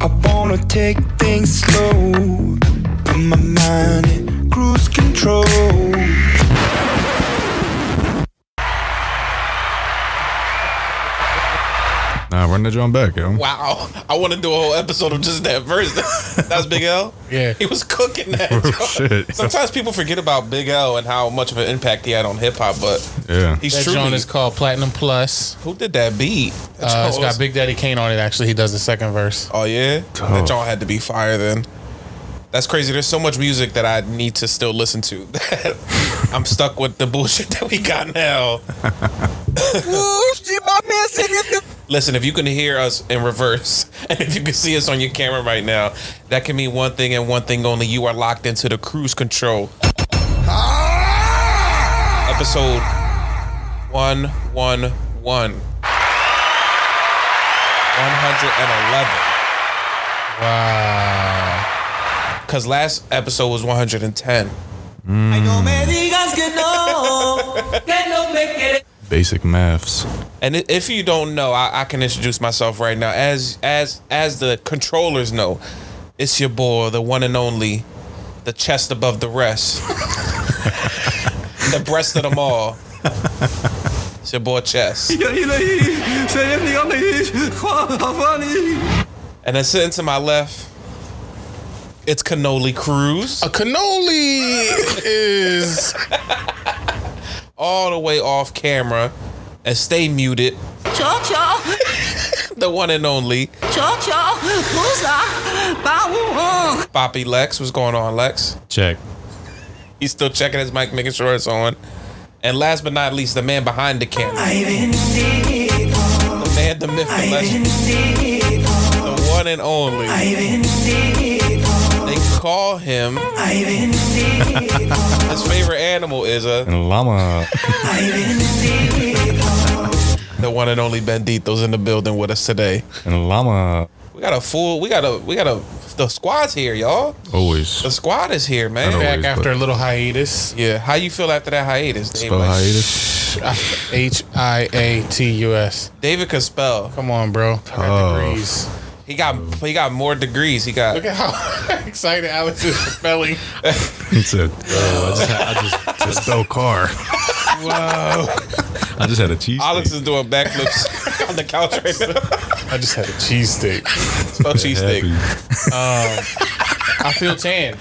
I wanna take things slow, put my mind in cruise control. Nah, run that joint back, yo. Wow. I want to do a whole episode of just that verse. That was Big L? Yeah. He was cooking that. Shit. Sometimes people forget about Big L and how much of an impact he had on hip hop, but Yeah. he's That truly. joint is called Platinum Plus. Who did that beat? That It's joint got was- Big Daddy Kane on it, actually. He does the second verse. Oh, yeah? Tough. That joint had to be fire then. That's crazy. There's so much music that I need to still listen to. I'm stuck with the bullshit that we got now. Listen, if you can hear us in reverse, and if you can see us on your camera right now, that can mean one thing and one thing only. You are locked into the cruise control. Episode 111. 111. Wow. Because last episode was 110. Basic maths. And if you don't know, I can introduce myself right now. As the controllers know, it's your boy, the one and only, the chest above the rest, the breast of them all. It's your boy Chess. And then sitting to my left, it's Cannoli Cruz. A cannoli is... All the way off camera and stay muted. The one and only Poppy Lex. What's going on, Lex? Check. He's still checking his mic, making sure it's on. And last but not least, the man behind the camera. The man, the myth, the legend. The one and only. They call him. His favorite animal is a llama. The one and only Bendito's in the building with us today. And llama. The squad's here, y'all. Always. The squad is here, man. Always, Back after but- a little hiatus. Yeah, how you feel after that hiatus, Dave? Spell hiatus. Hiatus. David can spell. Come on, bro. I got degrees. He got more degrees. He got. Look at how excited Alex is for spelling. He said, I just spelled car. Wow. I just had a cheese. Alex is doing backflips on the couch right now. I just had a cheesesteak. Spell cheesesteak. I feel tan.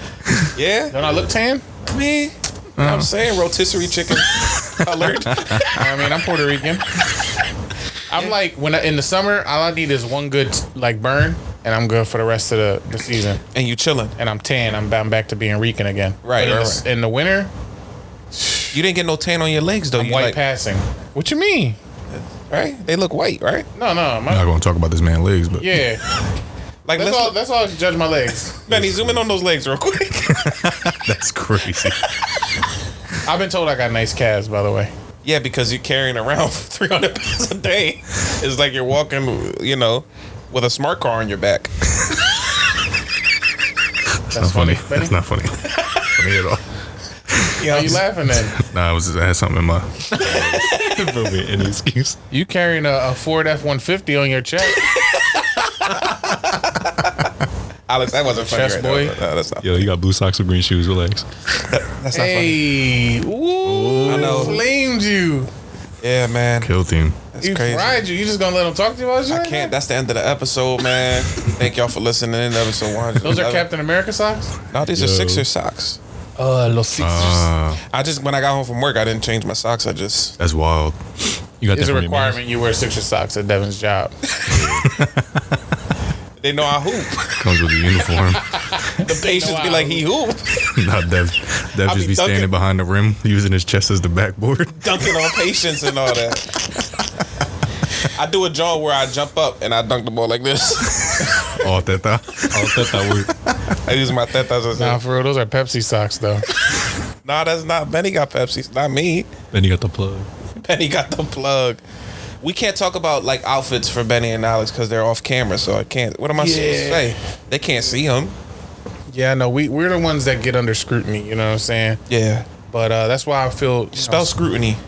Yeah, Don't I look tan? me. You know what I'm saying rotisserie chicken colored. I mean, I'm Puerto Rican. I'm like, in the summer, all I need is one good like burn, and I'm good for the rest of the season. And you chilling. And I'm tan. I'm back to being Rican again. Right, But right. in the winter, You didn't get no tan on your legs though. I'm You white like, passing. What you mean? right? They look white, right? No. I'm not going to talk about this man's legs, but Yeah. Like That's let's all. That's all. I can judge my legs. Benny, zoom in on those legs real quick. that's crazy. I've been told I got nice calves, by the way. Yeah, because you're carrying around 300 pounds a day. It's like you're walking, with a smart car on your back. That's not funny. Benny? That's not funny. Funny at all. You know, Why you laughing then? Nah, I had something in my. Any excuse? You carrying a Ford F-150 on your chest? Alex, that wasn't funny. Chest Right boy. now. No, that's not. Yo, you got blue socks with green shoes. Relax. That's not funny. Hey, ooh, I know. flamed you. Yeah, man. Kill team. That's He crazy. fried you. You just gonna let him talk to you about shit? I can't. That's the end of the episode, man. Thank y'all for listening in episode 100. Those are Captain America socks. No, these are Yo. Sixer socks. Los Sixers. When I got home from work, I didn't change my socks. I just. That's wild. You got It's that a from your mans? requirement you wear Sixer socks at Devin's job. They know I hoop. Comes with the uniform. The patients be like, he hoop. Nah, Dev I just be be standing dunking. behind the rim, using his chest as the backboard. Dunking on patients and all that. I do a joint where I jump up and I dunk the ball like this. All teta work. I use my tetas as Nah, a. for real, those are Pepsi socks though. Nah, that's not. Benny got Pepsi. Not me. Then you got the plug. Benny got the plug. We can't talk about like outfits for Benny and Alex because they're off camera, so I can't. What am I supposed to say? They can't see them. Yeah, no, we're the ones that get under scrutiny. You know what I'm saying? Yeah. But that's why I feel. Spell scrutiny.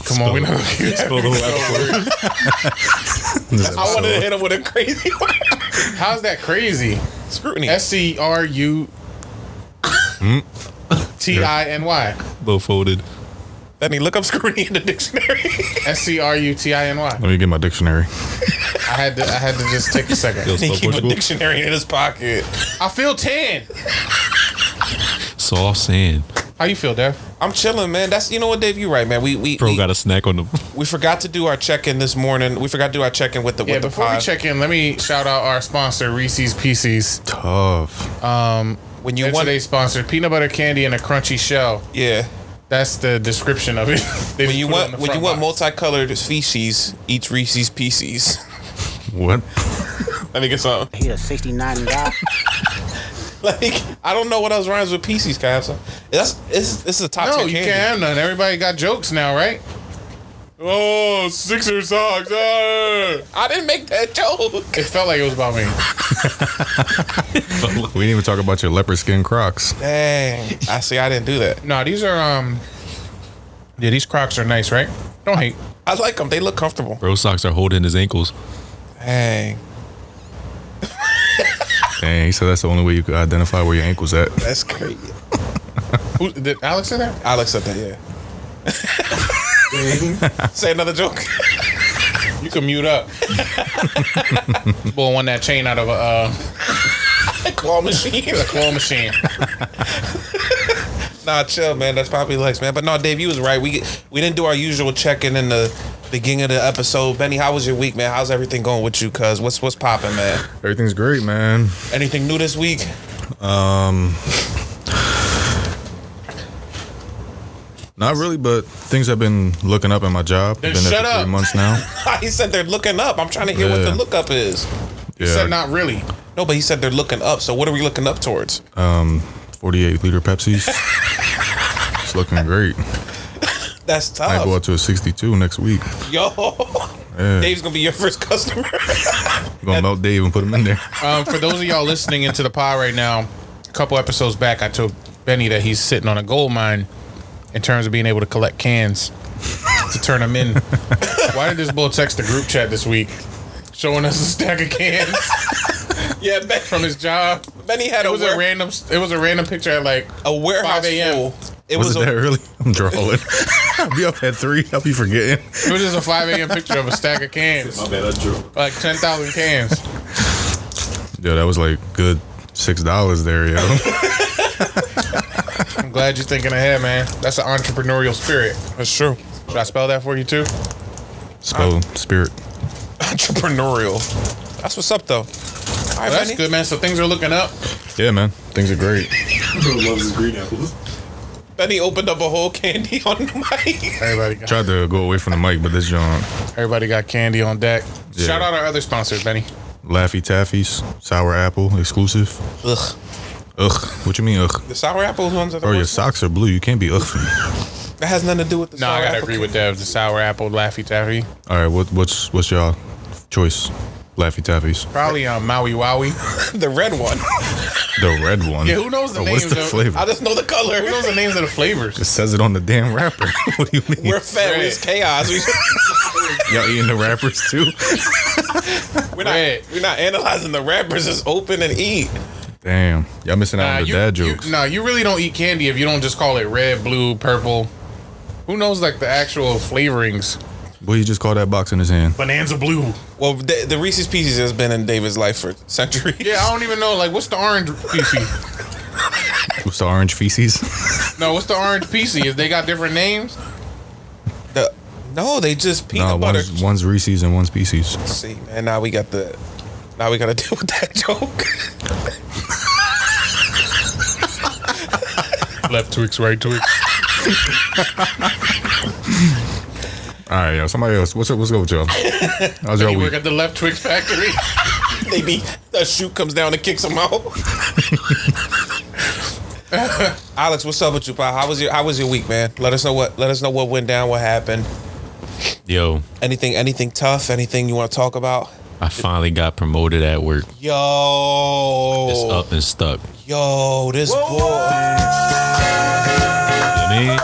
Come on, we know. Spell the whole episode. I wanted to hit him with a crazy one. How's that crazy? Scrutiny. SCRUTINY. Low folded. Benny, look up scrutiny in the dictionary. SCRUTINY. Let me get my dictionary. I had to just take a second. Yo, He spell keep a Portugal. dictionary in his pocket. I feel tan. Soft sand. How you feel, Dev? I'm chilling, man. That's, you know what, Dave, you're right, man. We Got a snack on them. we forgot to do our check-in this morning. We forgot to do our check-in with the Yeah, with the before we pod. check in, let me shout out our sponsor, Reese's Pieces. Tough. When you It's want, today's sponsor, peanut butter candy and a crunchy shell. yeah. That's the description of it. They When just you put it on want the when you front want box. multicolored species, eat Reese's Pieces. What? Let me get something. He a 69 guy. Like, I don't know what else rhymes with Pieces, Cass. It's a top No, 10 you candy. can't have none. Everybody got jokes now, right? Oh, Sixer socks. I didn't make that joke. It felt like it was about me. We didn't even talk about your leopard skin Crocs. Dang. I see. I didn't do that. No, these are yeah, these Crocs are nice, right? Don't hate. I like them. They look comfortable. Bro socks are holding his ankles. Dang. Dang, he said that's the only way you could identify where your ankle's at. That's crazy. Who did Alex say that? Alex said that, yeah. Say another joke. You can mute up. Boy won that chain out of a Claw machine. claw machine. Nah, chill, man. That's Poppy Lex, man. But no, Dave, you was right. We didn't do our usual check-in in the beginning of the episode. Benny, how was your week, man? How's everything going with you? Cuz what's popping, man? Everything's great, man. Anything new this week? Not really, but things have been looking up in my job. Then Been there shut for up. 3 months now. He said they're looking up. I'm trying to hear what the Yeah. lookup is. You said not really. No, but he said they're looking up. So what are we looking up towards? 48-liter Pepsis. It's looking great. That's I go tough. up to a 62 next week. Yo, Yeah. Dave's gonna be your first customer. Gonna melt Dave and put him in there. For those of y'all listening into the pod right now, a couple episodes back, I told Benny that he's sitting on a gold mine in terms of being able to collect cans to turn them in. Why did this bull text the group chat this week showing us a stack of cans Yeah, from his job? Benny had It was a random picture at like a warehouse 5 a.m. full. It Was was it that early? I'm drawing. I'll be up at 3. I'll be forgetting. It was just a 5 a.m. picture of a stack of cans. My bad, I drew. Like 10,000 cans. Yo, that was like good $6 there, yo. I'm glad you're thinking ahead, man. That's an entrepreneurial spirit. That's true. Should I spell that for you too? Spell spirit. Entrepreneurial. That's what's up, though. All right, Well, that's Benny. good, man. So things are looking up. Yeah, man. Things are great. Loves his green apples. Benny opened up a whole candy on the mic. Tried to go away from the mic, but this John. Everybody got candy on deck. Yeah. Shout out our other sponsors, Benny. Laffy Taffies, sour apple, exclusive. Ugh. Ugh. What you mean, ugh? The sour apple ones are the Bro, your worst. socks are blue. You can't be ugh. That has nothing to do with the No, sour I gotta apple. agree with Dev. The sour apple, Laffy Taffy. All right, what's y'all choice? Laffy Taffies. Probably Maui Wowie. The red one. The red one. Yeah, who knows the Oh, names what's the of- flavor? I just know the color. Who knows the names of the flavors? It says it on the damn wrapper. What do you mean? We're fed. It's chaos. Y'all eating the wrappers too? Red. We're not analyzing the wrappers. Just open and eat. Damn. Y'all missing out on the dad jokes. You really don't eat candy if you don't just call it red, blue, purple. Who knows like the actual flavorings? What you just call that box in his hand? Bonanza blue. Well, the Reese's Pieces has been in David's life for centuries. Yeah, I don't even know. Like, what's the orange PC? What's the orange feces? No, what's the orange PC? Is they got different names? No, they just peanut butter. One's Reese's and one's Pieces. See, man, now we got to deal with that joke. Left Twix, right Twix. All right, yo. Somebody else. What's up? What's up with y'all? How's y'all You week? work at the Left Twix factory. The shoe comes down and kicks him out. Alex, what's up with you, pal? How was your week, man? Let us know what went down, what happened. Yo, Anything tough? Anything you want to talk about? I finally got promoted at work. Yo, It's up and stuck. Yo, this boy. You know what I mean?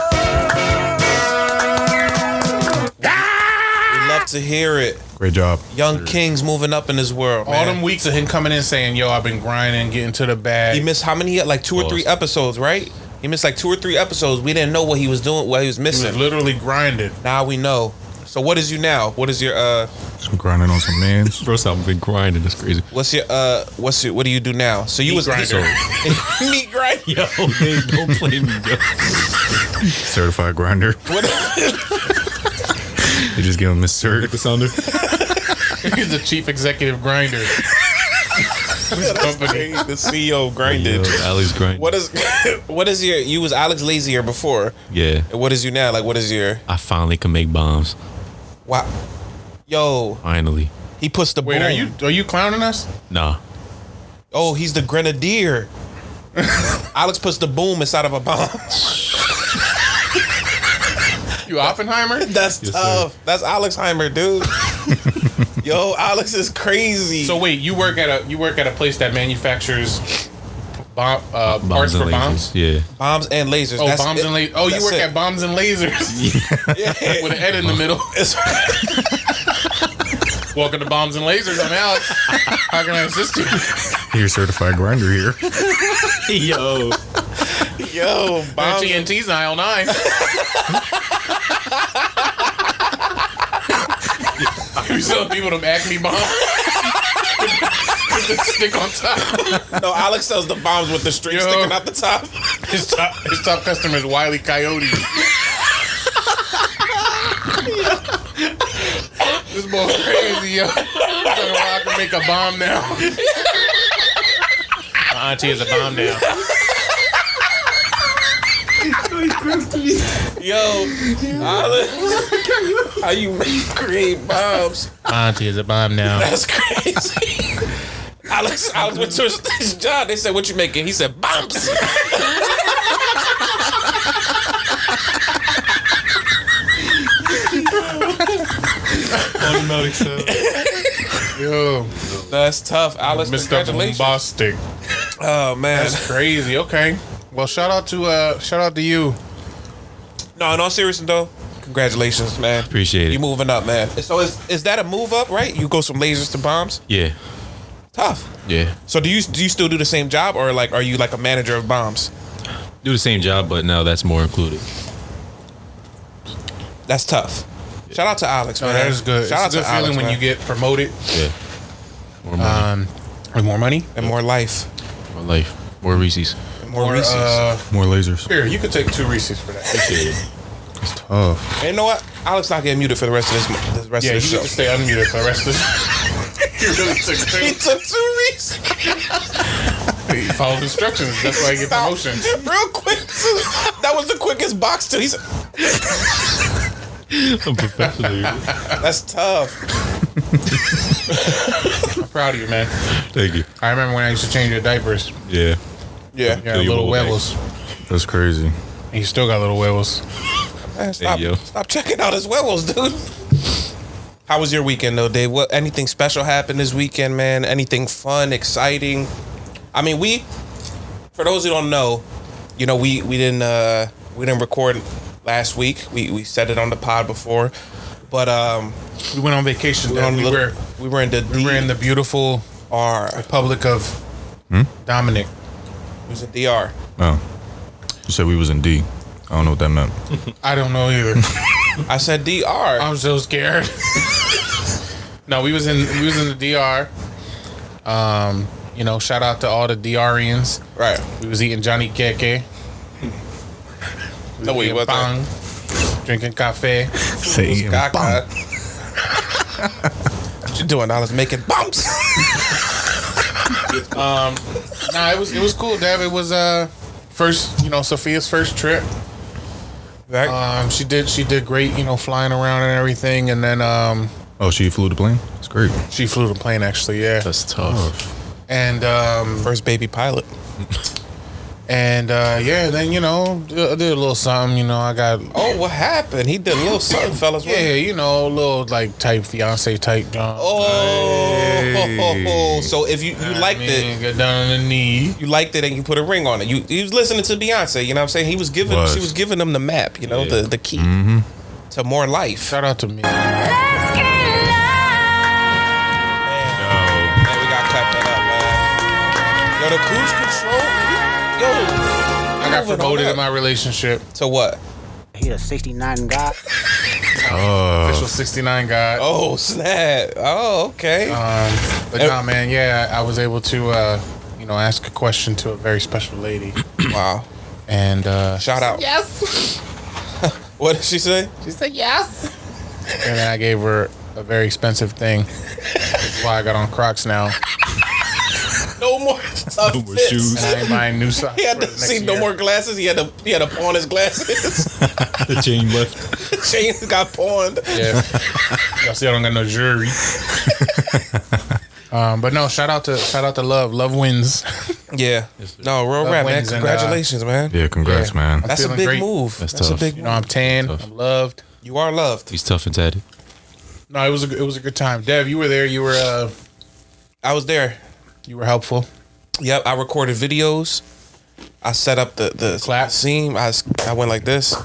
We love to hear it. Great job. Young King's moving up in this world, All man. them weeks of him coming in saying, "Yo, I've been grinding, getting to the bag." He missed how many? Like 2 or 3 episodes, right? He missed like 2 or 3 episodes. We didn't know what he was doing, what he was He missing. was literally grinding. Now we know. So what is you now? What is your Some grinding on some mans. Bro, I've been grinding. That's crazy. what do you do now? So you Meat was grinder. meat grinder. Yo, man, don't play me, yo. Certified grinder. What? They just give him Miss Cert. The sounder. He's the chief executive grinder. This company. The CEO grinded. Yo, Alex grinding. What is your? You was Alex Lazier before. Yeah. And what is you now? Like what is your? I finally can make bombs. Wow. Yo, Finally. he puts the Wait, boom. are you clowning us? Nah. Oh, he's the grenadier. Alex puts the boom inside of a bomb. You Oppenheimer? That's tough. That's Alexheimer, dude. Yo, Alex is crazy. So wait, you work at a place that manufactures parts Bombs for and bombs? lasers. Yeah. bombs and lasers. Oh, That's bombs it. and lasers. Oh, you That's work it. at bombs and lasers Yeah. with an Ed in the middle. It's- Welcome to Bombs and Lasers. I'm Alex. How can I assist you? Here's certified grinder here. Yo. Yo, bombs. TNT's in aisle 9. You selling people them Acme bombs with the stick on top. No, Alex sells the bombs with the string Yo. sticking out the top. His top customer is Wile E. Coyote. This boy crazy, yo. I can make a bomb now. My auntie is a bomb now. Yo, Alex, how you create bombs? My auntie is a bomb now. That's crazy. Alex went to his job. They said, "What you making?" He said, "Bombs." Automatic sound. Yo, That's tough, Alex. Mr. Congratulations. Bombastic. Oh man. That's crazy. Okay. Well, shout out to you. No, in all seriousness though, congratulations, man. Appreciate it. You moving up, man. So is that a move up, right? You go from lasers to bombs? Yeah. Tough. Yeah. So do you still do the same job, or like are you like a manager of bombs? Do the same job, but now that's more included. That's tough. Shout out to Alex, Oh, man. that is good. Shout out It's a to good feeling Alex, when man. you get promoted. Yeah. More money. With more money. And more life, more life. More Reese's. and more Reese's. More lasers. Here, you could take 2 Reese's for that. Appreciate it. Oh, And you know what? Alex not getting muted for the rest of this rest Yeah, of you the get show. to stay unmuted for the rest of this. You really took He 2. took 2 Reese's. He followed instructions. That's why you get promotion. Real quick, too. That was the quickest box too. He said, I'm professional. "That's tough." I'm proud of you, man. Thank you. I remember when I used to change your diapers. Yeah. Yeah. You had little huevos. that's crazy. And you still got little huevos. Man, stop, yo. stop checking out his huevos, dude. How was your weekend though, Dave? What anything special happened this weekend, man? Anything fun, exciting? I mean, for those who don't know, you know, we didn't record last week. We said it on the pod before, but We went on vacation. we Dad. were in the We were in the beautiful DR. Republic of Dominic. It was a DR. Oh, you said we was in D. I don't know what that meant. I don't know either. I said DR. I'm so scared. No, we was in the DR. You know, shout out to all the DRians. Right. We was eating Johnny Keke. No, wait, Eating what? bang, drinking cafe. Say Gaga. What you doing? I was making bumps. Nah, it was cool, Dev. It was first, you know, Sophia's first trip. Right. She did great, you know, flying around and everything, and then Oh, she flew the plane? That's great. she flew the plane actually, yeah. That's tough. And First baby pilot. yeah, then you know, I did a little something, you know, I got Oh, what happened? He did a little something, fellas. What- yeah, you know, a little like type fiance type John. Oh, so if you liked it, Get down on the knee. you liked it, and you put a ring on it. You was listening to Beyonce. You know what I'm saying? She was giving him the map. You know, the key to more life. Shout out to me. Let's get the cruise control. Yo, I got promoted in my relationship. To what? He a 69 guy. Official 69 guy. Oh snap! Oh okay. But nah, man, yeah, I was able to, ask a question to a very special lady. Wow. And Shout out. Yes. What did she say? She said yes. and then I gave her a very expensive thing. That's why I got on Crocs now. No more tough No more fits. shoes. And I ain't buying new socks. He had for to the next see no year. more glasses. He had to pawn his glasses. The chain left. Chains got pawned. Yeah. Y'all see I don't got no jewelry. But no, shout out to Love. Love wins. Yeah. No, real Love rap, man. wins and, Congratulations, man. Yeah, congrats, Yeah. man. That's a feeling big great. move. That's That's a tough. big You move. know, I'm tan. Tough. I'm loved. You are loved. He's tough and tatted. No, it was a good time. Dev, you were there. You were I was there. helpful. Yep, I recorded videos. I set up the Clap. scene. I went like this.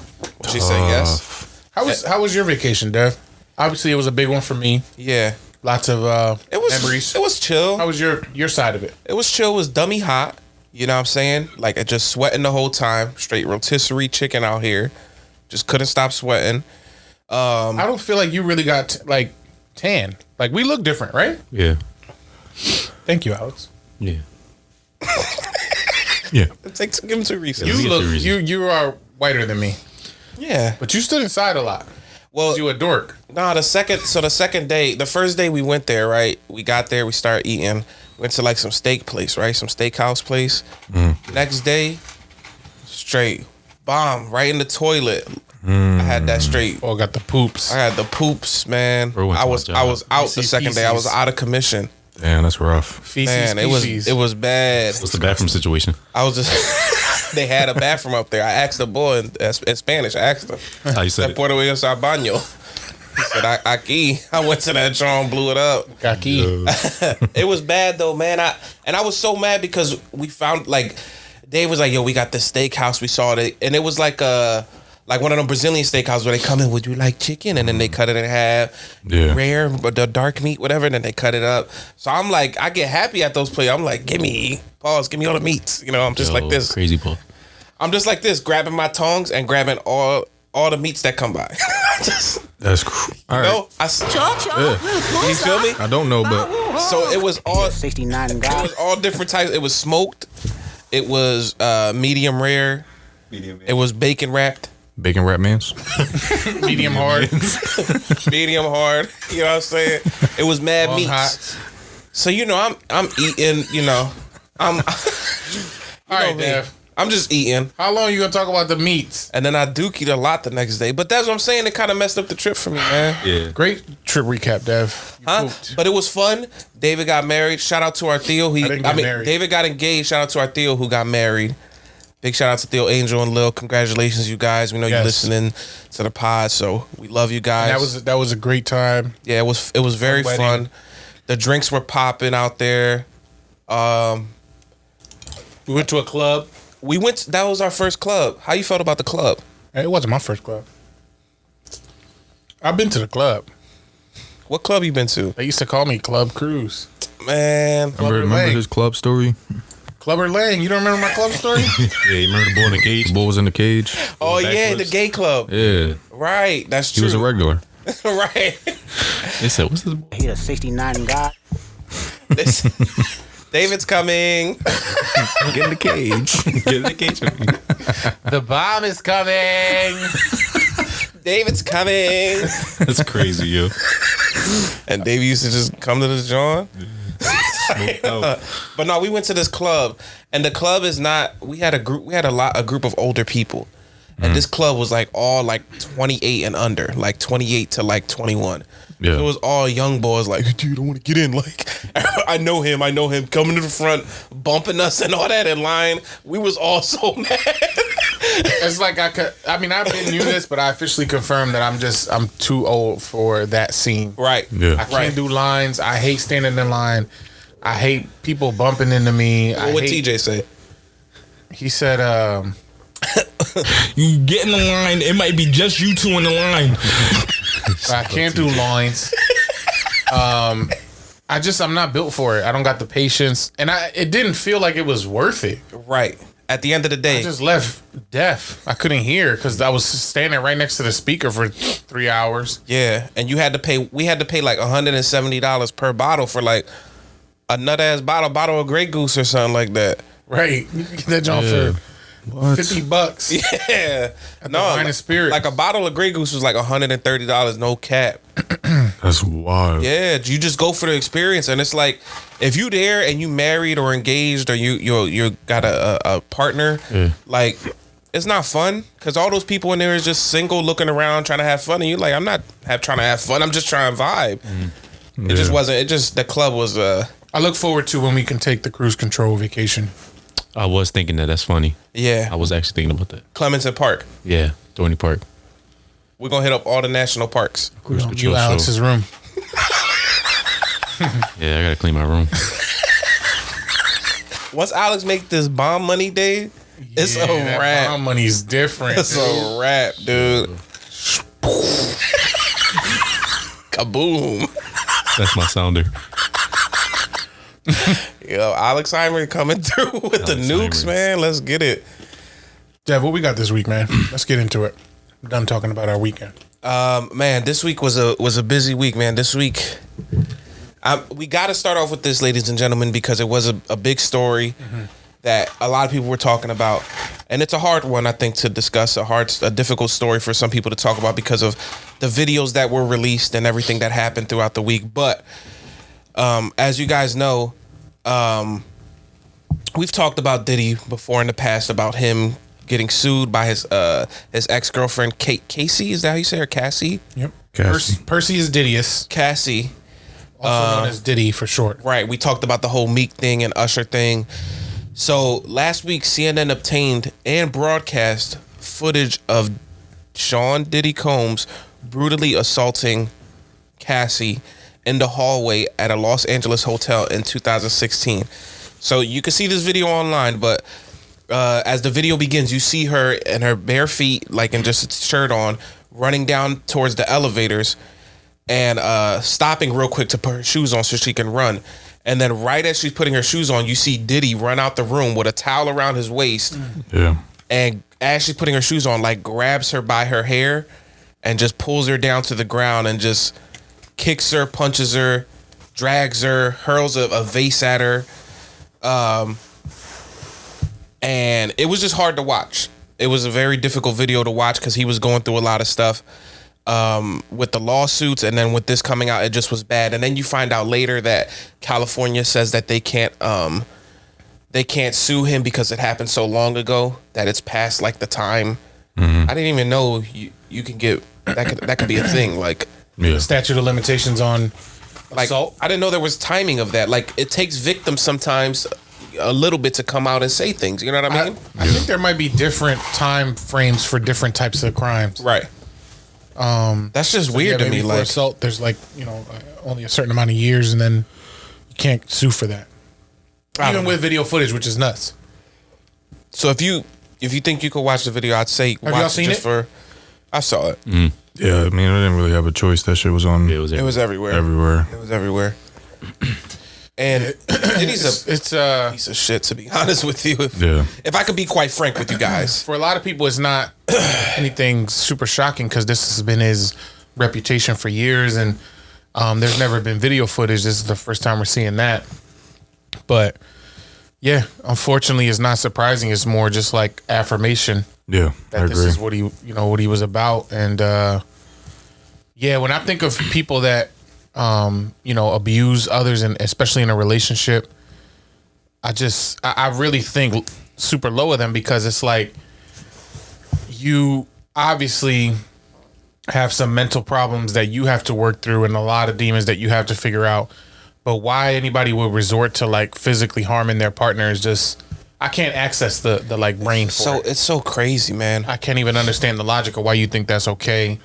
She said yes. How was your vacation, Dev? Obviously, it was a big one for me. Yeah. Lots of It was memories. It was chill. How was your side of it? It was chill. It was dummy hot. You know what I'm saying? Like, I just sweating the whole time. Straight rotisserie chicken out here. Just couldn't stop sweating. I don't feel like you really got tan. Like we look different, right? Yeah. Thank you, Alex. Yeah. Yeah. Give him 2 reasons. Let me You get look the reason. you are whiter than me, Yeah. but you stood inside a lot. Well, You a dork. nah, the second day, the first day we went there, right? We got there, we started eating. Went to like some steak place, right? Some steakhouse place. Next day, straight bomb right in the toilet. I had that straight. Oh, got the poops. I had the poops, man. Bro went I to was my job. out the second day. I was Feces. out of commission. Damn, that's rough. Feces, Man, it was bad. What's the bathroom situation? I was just they had a bathroom up there. I asked the boy in Spanish. I asked him. How you said it? Puerto Rico al baño. He said, aquí. I went to that joint, blew it up. Kaki. It was bad though, man. I was so mad because we found Dave was like, yo, we got this steakhouse. We saw it, and it was like one of them Brazilian steakhouses where they come in, would you like chicken? And then they cut it in half. Yeah. Rare, but the dark meat, whatever, and then they cut it up. So I'm like, I get happy at those places. I'm like, give me all the meats. You know, I'm just like this. Crazy ball. I'm just like this, grabbing my tongs and grabbing all the meats that come by. Just, That's cool. All right. no, you feel me? I don't know, but So it was all 69 It guy. was all different types. It was smoked. It was medium rare. It was bacon wrapped. bacon wrap mans. Medium hard. Medium hard. You know what I'm saying? It was mad Long meats. hot. So I'm eating. I'm. All right, me. Dev. I'm just eating, How long you gonna talk about the meats? and then I dookied a lot the next day. But that's what I'm saying. It kind of messed up the trip for me, man. Yeah. Great trip recap, Dev. You Huh? pooped. But it was fun. David got married. Shout out to our Theo. didn't get married. David got engaged. Shout out to our Theo who got married. Big shout out to Theo Angel and Lil. Congratulations, you guys. We know you're Yes. listening to the pod, so we love you guys. That was a great time. Yeah, it was very wedding. fun. The drinks were popping out there. We went to a club. That was our first club. How you felt about the club? It wasn't my first club. I've been to the club. What club you been to? They used to call me Club Cruise. Man, Remember Lang. his club story? Clubber Lang. You don't remember my club story? Yeah, you remember the bull in the cage? The bull was in the cage. oh Backflips. yeah, the gay club. Yeah. Right, that's He true. was a regular. right. They said, what's this? He a 69 guy. David's coming. Get in the cage. Get in the cage with me. The bomb is coming. David's coming. That's crazy, yo. And David used to just come to the joint. Smoked out. But no, we went to this club, and the club is not. We had a group of older people, and this club was like all like 28 and under, like 28 to like 21. Yeah. It was all young boys like, dude, I want to get in. Like, I know him, coming to the front, bumping us and all that in line. We was all so mad. It's like I've been knew this, but I officially confirmed that I'm too old for that scene. Right. Yeah. I can't do lines. I hate standing in line. I hate people bumping into me. What would TJ say? He said, You get in the line, it might be just you two in the line. I can't do lines. I'm not built for it. I don't got the patience, and it didn't feel like it was worth it. Right. At the end of the day, I just left deaf. I couldn't hear because I was standing right next to the speaker for 3 hours. yeah, and we had to pay like $170 per bottle for like a nut ass bottle of Grey Goose or something like that. Right, you can get that joint for $50. Yeah, No, Wine and Spirits. like a bottle of Grey Goose was like $130, no cap. That's wild. Yeah, you just go for the experience, and it's like if you there and you married or engaged or you got a partner, like it's not fun because all those people in there is just single, looking around, trying to have fun, and you're like, I'm not trying to have fun. I'm just trying to vibe. It just wasn't. It just the club was. I look forward to when we can take the cruise control vacation. I was thinking that. That's funny. Yeah, I was actually thinking about that. Clementon Park. Yeah, Dorney Park. We're gonna hit up all the national parks. Cruise You control Alex's show. room. Yeah, I gotta clean my room. Once Alex make this bomb money day, it's a that wrap. bomb money's different. It's a wrap, dude. Kaboom. That's my sounder. Yo, Alexheimer coming through with the nukes, Alzheimer's. man. Let's get it. Dev, what we got this week, man? Let's get into it. I'm done talking about our weekend. Man, this week was a busy week, man. This week, we got to start off with this, ladies and gentlemen, because it was a big story that a lot of people were talking about, and it's a hard one, I think, to discuss. A difficult story for some people to talk about because of the videos that were released and everything that happened throughout the week. But as you guys know, we've talked about Diddy before in the past about him getting sued by his ex-girlfriend Casey. Is that how you say her? Cassie? Yep. Cassie. Percy is Didius, Cassie. also known as Diddy for short. Right. We talked about the whole Meek thing and Usher thing. So last week, CNN obtained and broadcast footage of Sean Diddy Combs brutally assaulting Cassie in the hallway at a Los Angeles hotel in 2016. So you can see this video online, but as the video begins, you see her in her bare feet, like in just a shirt on, running down towards the elevators and stopping real quick to put her shoes on so she can run. And then right as she's putting her shoes on, you see Diddy run out the room with a towel around his waist. Yeah. And as she's putting her shoes on, like grabs her by her hair and just pulls her down to the ground and just kicks her, punches her, drags her, hurls a vase at her. And it was just hard to watch. It was a very difficult video to watch because he was going through a lot of stuff with the lawsuits, and then with this coming out, it just was bad. And then you find out later that California says that they can't sue him because it happened so long ago that it's past like the time. I didn't even know you can get that could be a thing. Like Yeah. Statute of limitations on assault. I didn't know there was timing of that. Like it takes victims sometimes a little bit to come out and say things. You know what I mean? I think there might be different time frames for different types of crimes. Right. That's just weird to maybe me. for Like assault, there's only a certain amount of years, and then you can't sue for that. I Even don't with video footage, which is nuts. so if you think you could watch the video, I'd say watch y'all seen just it? for. I saw it. Yeah, I mean, I didn't really have a choice. That shit was on It was It was everywhere. everywhere. It was everywhere. And Diddy's a It's piece of shit, to be honest with you. Yeah. If I could be quite frank with you guys. for a lot of people, it's not anything super shocking because this has been his reputation for years, and there's never been video footage. This is the first time we're seeing that. But yeah, unfortunately, it's not surprising. It's more just like affirmation Yeah, I that this agree. is what he was about. And yeah, when I think of people that abuse others, and especially in a relationship, I really think super low of them, because it's like you obviously have some mental problems that you have to work through and a lot of demons that you have to figure out. But why anybody would resort to like physically harming their partner is just, I can't access the like brain for it. It's so crazy, man. I can't even understand the logic of why you think that's okay,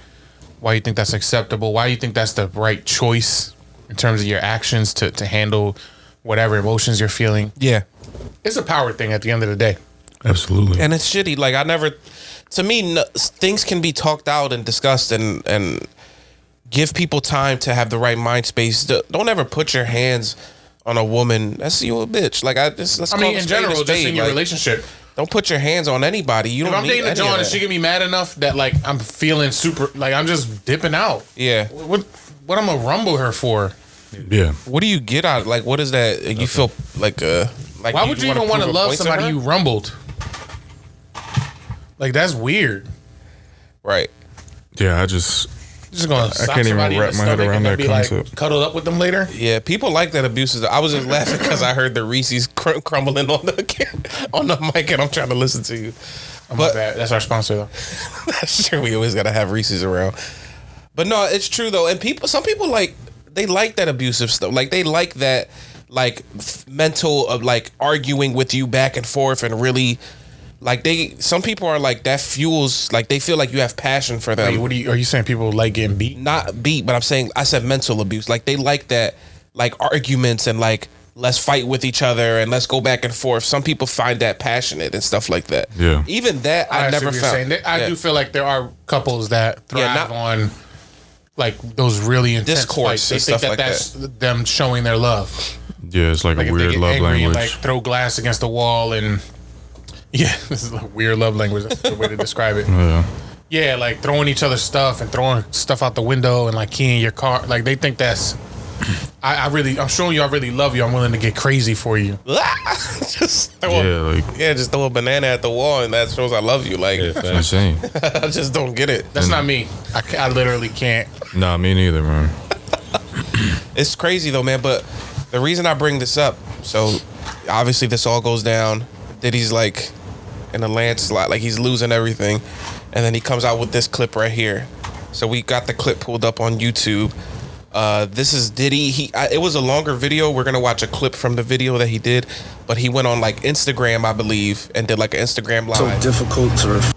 why you think that's acceptable, why you think that's the right choice in terms of your actions to handle whatever emotions you're feeling. Yeah. It's a power thing at the end of the day. Absolutely. And it's shitty. Like to me, things can be talked out and discussed and give people time to have the right mind space. Don't ever put your hands on a woman. That's you a bitch. Like let's I mean, in general, just in your relationship. Don't put your hands on anybody. You don't. If I'm dating a John and she get me mad enough that like I'm feeling super, like I'm just dipping out. Yeah. What I'm gonna rumble her for? Yeah. What do you get out? Like, what is that? You feel like why would you even want to love somebody you rumbled? Like that's weird. Right. Yeah, You're just gonna I can't even wrap my head around that concept. Like, cuddle up with them later. Yeah, people like that abusive. I was just laughing because I heard the Reese's crumbling on the mic, and I'm trying to listen to you. Oh, but that's our sponsor, though. That's true. We always gotta have Reese's around. But no, it's true though, and some people like that abusive stuff. Like they like that, like mental of like arguing with you back and forth, and really. Like some people are like that fuels, like they feel like you have passion for them. Wait, are you saying people like getting beat? Not beat, but I said mental abuse. Like they like that, like arguments and like let's fight with each other and let's go back and forth. Some people find that passionate and stuff like that. Yeah. Even that I never found. I do feel like there are couples that thrive on like those really intense discourse fights. They and think stuff like that's them showing their love. Yeah, it's like a if weird they get love angry language. and, like throw glass against the wall and this is a weird love language. That's the way to describe it. Yeah, like throwing each other's stuff and throwing stuff out the window and like keying your car. Like they think that's. I'm showing you I really love you. I'm willing to get crazy for you. just throw just throw a banana at the wall and that shows I love you. Like that's insane. I just don't get it. That's not me. I literally can't. Nah, me neither, man. It's crazy though, man. But the reason I bring this up, so obviously this all goes down. Diddy's like in a landslide, like he's losing everything, and then he comes out with this clip right here. So we got the clip pulled up on YouTube. This is Diddy. It was a longer video. We're gonna watch a clip from the video that he did, but he went on like Instagram, I believe, and did like an Instagram live. So difficult to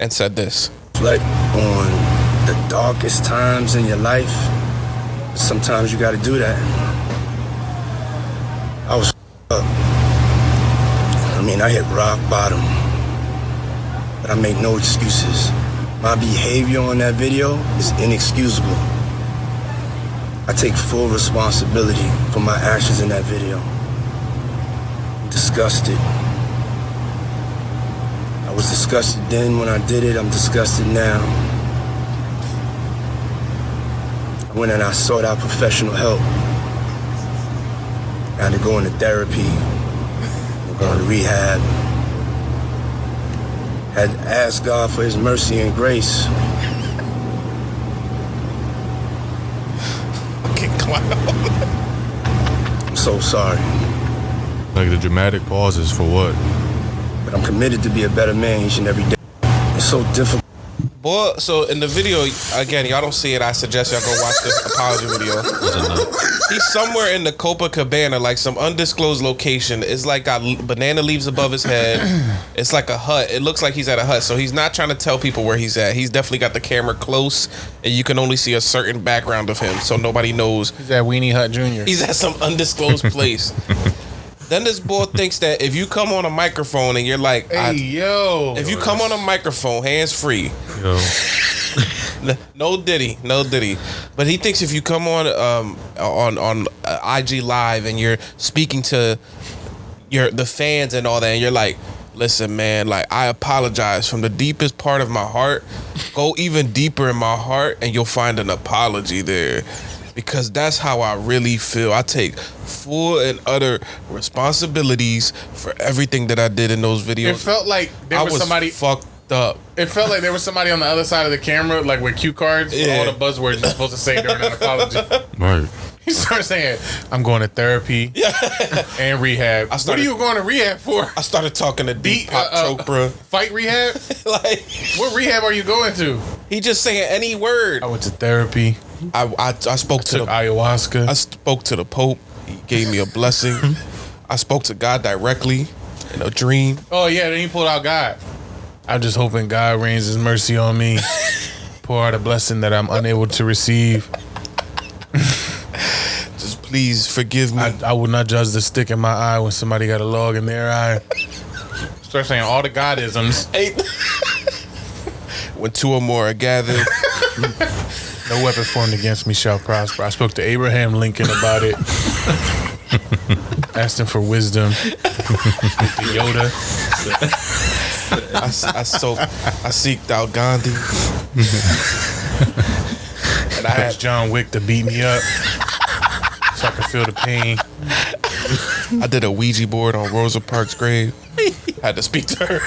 and said this. reflect on the darkest times in your life. Sometimes you got to do that. I was up. I hit rock bottom, but I make no excuses. My behavior on that video is inexcusable. I take full responsibility for my actions in that video. I'm disgusted. I was disgusted then when I did it. I'm disgusted now. I went and I sought out professional help. I had to go into therapy, go to rehab. Had to ask God for his mercy and grace. I'm so sorry. Like the dramatic pauses for what? But I'm committed to be a better man each and every day. It's so difficult. Boy, so in the video, again, y'all don't see it. I suggest y'all go watch the apology video. He's somewhere in the Copacabana, like some undisclosed location. It's like got banana leaves above his head. It's like a hut. It looks like he's at a hut. So he's not trying to tell people where he's at. He's definitely got the camera close, and you can only see a certain background of him, so nobody knows. He's at Weenie Hut Jr. He's at some undisclosed place. Then this boy thinks that if you come on a microphone and you're like, if you come on a microphone, hands free. No Diddy. But he thinks if you come on IG Live and you're speaking to the fans and all that, and you're like, listen, man, like I apologize from the deepest part of my heart. Go even deeper in my heart, and you'll find an apology there. Because that's how I really feel. I take full and utter responsibilities for everything that I did in those videos. It felt like there was somebody fucked up. It felt like there was somebody on the other side of the camera, like with cue cards, with all the buzzwords you're supposed to say during an apology. Right. He started saying, I'm going to therapy and rehab. What are you going to rehab for? I started talking to Deepak Chopra. Fight rehab? Like, what rehab are you going to? He just saying any word. I went to therapy. I spoke to ayahuasca. I spoke to the Pope. He gave me a blessing. I spoke to God directly in a dream. Oh yeah, then he pulled out God. I'm just hoping God rains his mercy on me. Pour out a blessing that I'm unable to receive. Just please forgive me. I will not judge the stick in my eye when somebody got a log in their eye. Start saying all the God-isms. When two or more are gathered. No weapon formed against me shall prosper. I spoke to Abraham Lincoln about it. Asked him for wisdom. Spoke to Yoda. I seeked out Gandhi. And I asked John Wick to beat me up so I could feel the pain. I did a Ouija board on Rosa Parks' grave. Had to speak to her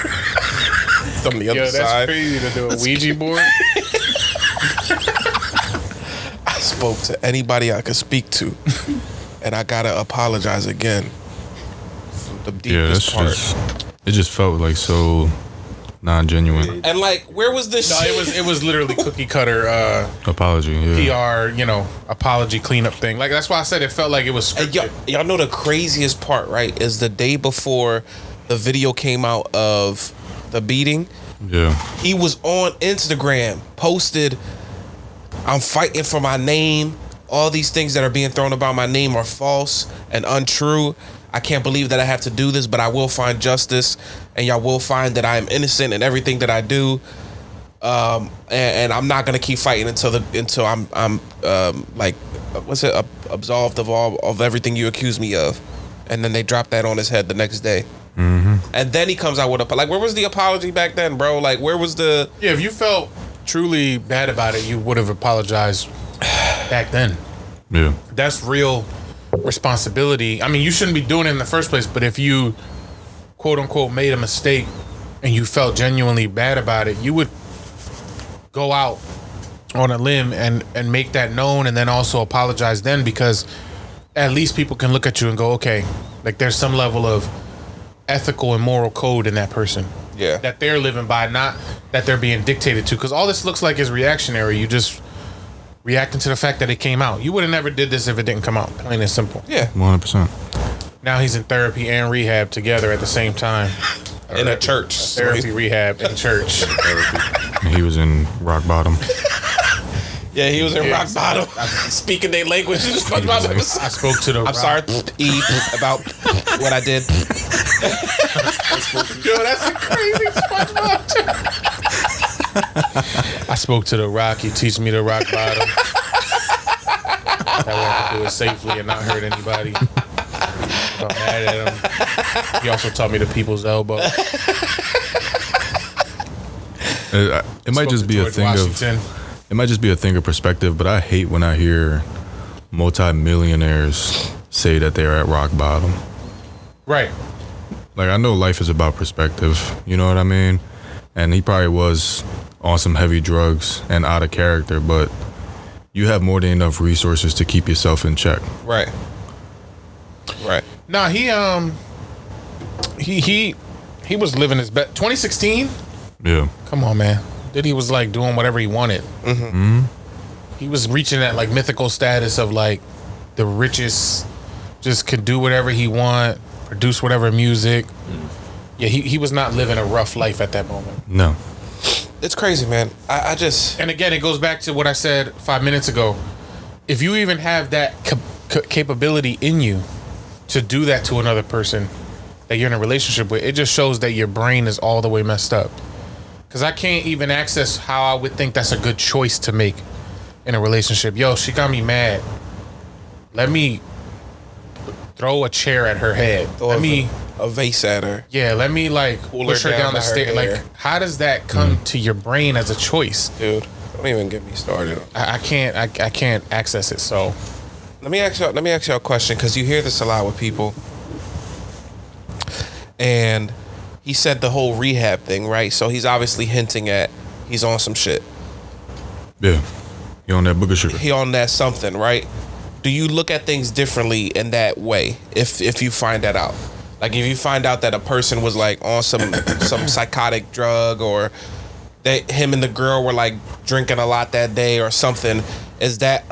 from the other That's side. crazy to do a Ouija board. I spoke to anybody I could speak to, and I gotta apologize again. The deepest part. It just felt like so non-genuine. And like, where was this? No, shit? it was literally cookie cutter Apology, yeah. PR, apology cleanup thing. Like that's why I said it felt like it was And scripted. y'all know the craziest part, right? Is the day before the video came out of the beating. Yeah. He was on Instagram, posted, "I'm fighting for my name. All these things that are being thrown about my name are false and untrue. I can't believe that I have to do this, but I will find justice, and y'all will find that I am innocent in everything that I do. And I'm not gonna keep fighting until I'm absolved of everything you accuse me of." And then they dropped that on his head the next day. Mm-hmm. And then he comes out with where was the apology back then, bro? Like, where was the? Yeah, if you felt truly bad about it, you would have apologized back then. Yeah. That's real responsibility. I mean, you shouldn't be doing it in the first place, but if you quote unquote made a mistake and you felt genuinely bad about it, you would go out on a limb and make that known, and then also apologize then, because at least people can look at you and go, okay, like there's some level of ethical and moral code in that person. Yeah. That they're living by, not that they're being dictated to. Because all this looks like is reactionary. You just reacting to the fact that it came out. You would have never did this if it didn't come out. Plain and simple. Yeah. 100%. Now he's in therapy and rehab together at the same time. In a church. Therapy, rehab, and church. He was in rock bottom. Yeah, he was in rock bottom, speaking their language. I spoke to the I'm sorry, E, about what I did. Yo, that's a crazy SpongeBob. I spoke to the rock. He teach me to rock bottom. That way I can do it safely and not hurt anybody. I'm mad at him. He also taught me the people's elbow. It might just be a thing Washington. it might just be a thing of perspective, but I hate when I hear multi-millionaires say that they're at rock bottom. Right. Like, I know life is about perspective, you know what I mean? And he probably was on some heavy drugs and out of character, but you have more than enough resources to keep yourself in check. Right. Right. Nah, he was living his best. 2016? Yeah. Come on, man. Diddy was like doing whatever he wanted. Mm-hmm. He was reaching that like mythical status of like the richest, just could do whatever he want, produce whatever music. Yeah, he was not living a rough life at that moment. No. It's crazy, man. I just... And again, it goes back to what I said 5 minutes ago. If you even have that capability in you to do that to another person that you're in a relationship with, it just shows that your brain is all the way messed up. Because I can't even access how I would think that's a good choice to make in a relationship. Yo, she got me mad. Let me throw a chair at her head. Let me... a vase at her. Yeah, let me like Pull push her down the by her stairs. hair. Like, how does that come to your brain as a choice? Dude, don't even get me started. I can't access it. So Let me ask y'all a question, because you hear this a lot with people. And he said the whole rehab thing, right? So he's obviously hinting at he's on some shit. Yeah. He on that booger sugar. He on that something, right? Do you look at things differently in that way if you find that out? Like, if you find out that a person was like on some psychotic drug, or that him and the girl were like drinking a lot that day or something, is that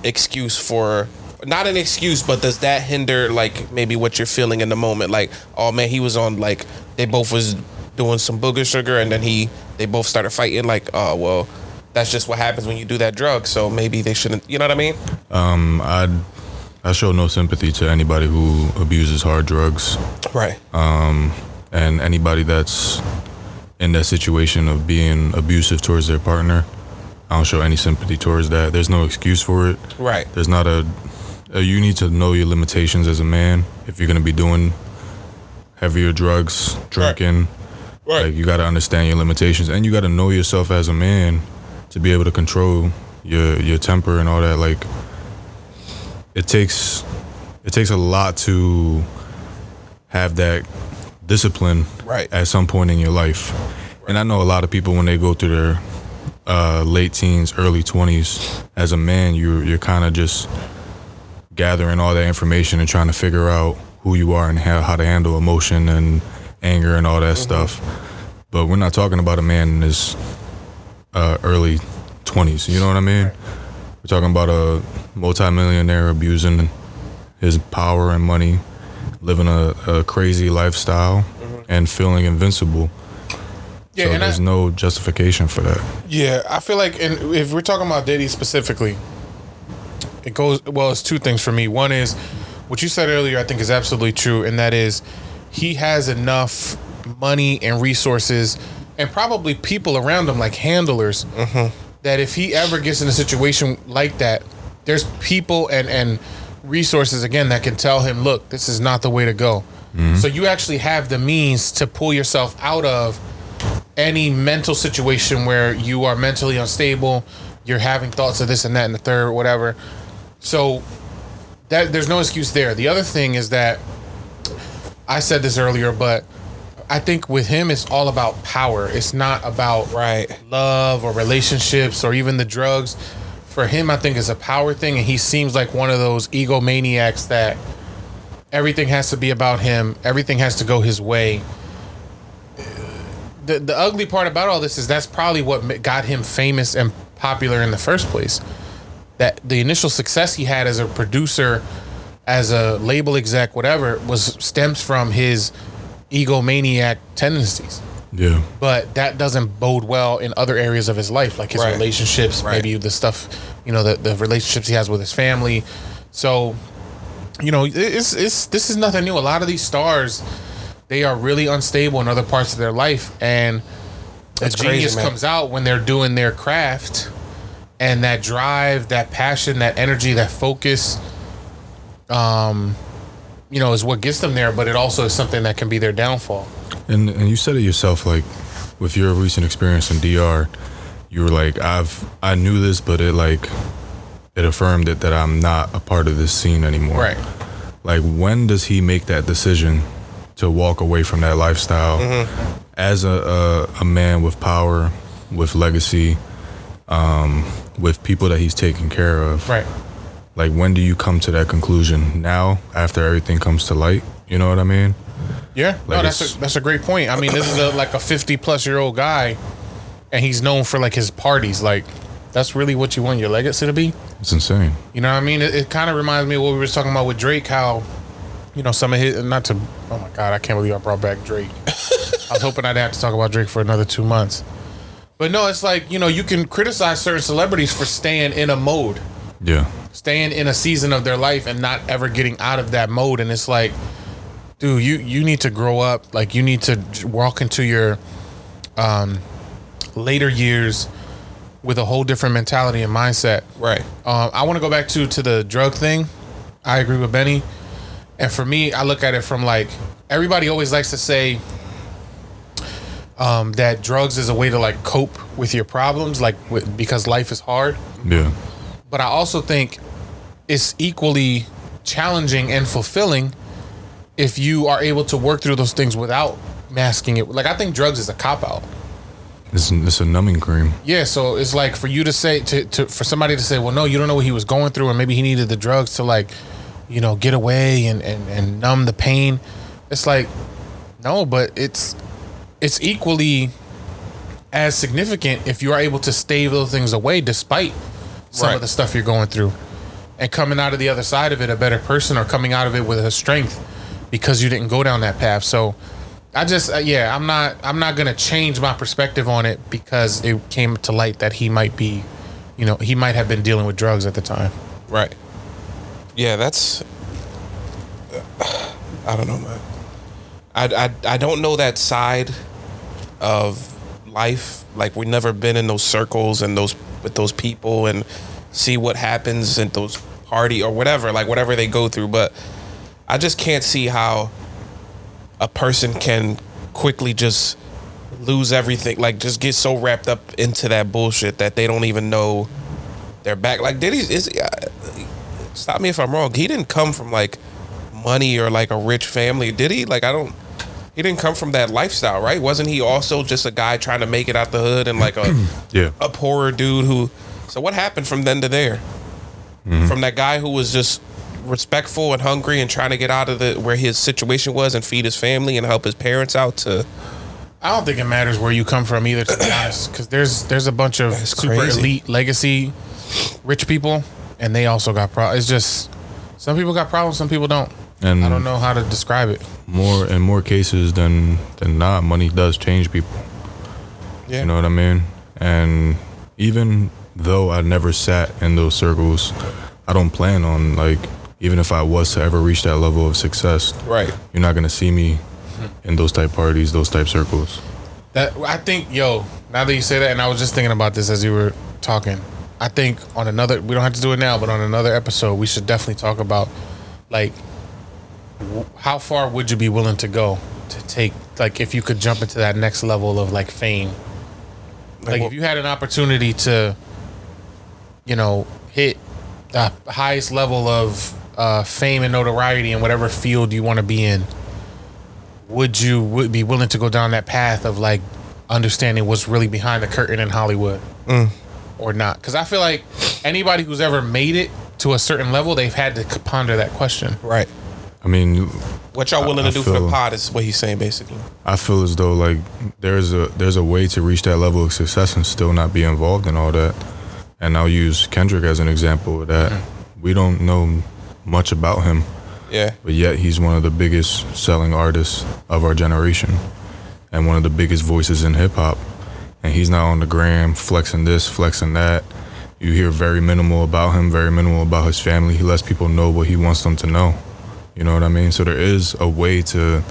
excuse for, not an excuse, but does that hinder like maybe what you're feeling in the moment? Like, oh man, he was on, like, they both was doing some booger sugar and then they both started fighting. Like, oh well, that's just what happens when you do that drug. So maybe they shouldn't. You know what I mean? I show no sympathy to anybody who abuses hard drugs. Right. And anybody that's in that situation of being abusive towards their partner. I don't show any sympathy towards that. There's no excuse for it. Right. There's not you need to know your limitations as a man if you're going to be doing heavier drugs, drinking. Right. Like, you got to understand your limitations, and you got to know yourself as a man to be able to control your temper and all that. Like, it takes a lot to have that discipline Right. at some point in your life. And I know a lot of people, when they go through their late teens, early 20s, as a man, you're kind of just gathering all that information and trying to figure out who you are and how to handle emotion and anger and all that stuff. But we're not talking about a man in his early 20s, you know what I mean? We're talking about a multimillionaire abusing his power and money, living a crazy lifestyle, and feeling invincible. Yeah, So and there's no justification for that. Yeah, I feel like, and if we're talking about Diddy specifically, it's two things for me. One is what you said earlier, I think is absolutely true, and that is he has enough money and resources and probably people around him, like handlers, that if he ever gets in a situation like that, there's people and resources, again, that can tell him, look, this is not the way to go. So you actually have the means to pull yourself out of any mental situation where you are mentally unstable, you're having thoughts of this and that and the third, whatever. So that there's no excuse there. The other thing is that I said this earlier, but I think with him it's all about power. It's not about love or relationships or even the drugs. For him, I think it's a power thing, and he seems like one of those egomaniacs that everything has to be about him, everything has to go his way. The ugly part about all this is that's probably what got him famous and popular in the first place. That the initial success he had as a producer, as a label exec, whatever, stems from his egomaniac tendencies. Yeah. But that doesn't bode well in other areas of his life, like his relationships, maybe the stuff, the relationships he has with his family. So, this is nothing new. A lot of these stars, they are really unstable in other parts of their life, and the genius comes out when they're doing their craft, and that drive, that passion, that energy, that focus, is what gets them there. But it also is something that can be their downfall. And you said it yourself, like, with your recent experience in DR, you were like, I knew this, but it affirmed it that I'm not a part of this scene anymore. Right. Like, when does he make that decision to walk away from that lifestyle as a man with power, with legacy, with people that he's taking care of? Right. Like, when do you come to that conclusion? Now, after everything comes to light? You know what I mean? Yeah, Like, no, that's a great point. I mean, this is a 50-plus-year-old guy, and he's known for his parties. Like, that's really what you want your legacy to be? It's insane. You know what I mean? It kind of reminds me of what we were talking about with Drake, how, some of his, oh my God, I can't believe I brought back Drake. I was hoping I'd have to talk about Drake for another 2 months. But no, it's like, you can criticize certain celebrities for staying in a mode. Yeah. Staying in a season of their life and not ever getting out of that mode. And it's like, dude, you need to grow up. Like, you need to walk into your later years with a whole different mentality and mindset. Right. I want to go back to the drug thing. I agree with Benny. And for me, I look at it from everybody always likes to say that drugs is a way to cope with your problems, because life is hard. Yeah. But I also think it's equally challenging and fulfilling if you are able to work through those things without masking it. I think drugs is a cop-out. It's a numbing cream. Yeah, so it's for you to say, for somebody to say, well, no, you don't know what he was going through, and maybe he needed the drugs to get away and numb the pain. It's no, but it's equally as significant if you are able to stave those things away despite some of the stuff you're going through, and coming out of the other side of it a better person, or coming out of it with a strength because you didn't go down that path. So I just I'm not gonna change my perspective on it because it came to light that he might be, he might have been dealing with drugs at the time. Right. Yeah, that's I don't know, man. I don't know that side of life. Like we never been in those circles and those with those people and see what happens at those party or whatever, like whatever they go through. But I just can't see how a person can quickly just lose everything, like just get so wrapped up into that bullshit that they don't even know they're back. Like Diddy's stop me if I'm wrong. He didn't come from like money or like a rich family, did he? Like he didn't come from that lifestyle, right? Wasn't he also just a guy trying to make it out the hood and like a poorer dude who? So what happened from then to there? From that guy who was just respectful and hungry and trying to get out of where his situation was and feed his family and help his parents out to. I don't think it matters where you come from either, to be honest, because there's a bunch of super crazy. elite legacy rich people, and they also got problems. It's just some people got problems, some people don't. And I don't know how to describe it. In more cases than not, money does change people. Yeah. You know what I mean? And even though I never sat in those circles, I don't plan on, like, even if I was to ever reach that level of success, Right. you're not gonna see me in those type parties, those type circles. That I think, now that you say that, and I was just thinking about this as you were talking. I think on another, we don't have to do it now, but on another episode, we should definitely talk about, like, how far would you be willing to go to take, like, if you could jump into that next level of like fame, like if you had an opportunity to, hit the highest level of fame and notoriety in whatever field you want to be in, would be willing to go down that path of like understanding what's really behind the curtain in Hollywood or not? Because I feel like anybody who's ever made it to a certain level, they've had to ponder that question. Right. I mean, What y'all willing I to do for the feel- pod is what he's saying basically. I feel as though like there's a way to reach that level of success and still not be involved in all that. And I'll use Kendrick as an example of that. We don't know much about him, Yeah. but yet he's one of the biggest selling artists of our generation and one of the biggest voices in hip hop. And he's not on the gram flexing this, flexing that. You hear very minimal about him, very minimal about his family. He lets people know what he wants them to know. You know what I mean? So there is a way to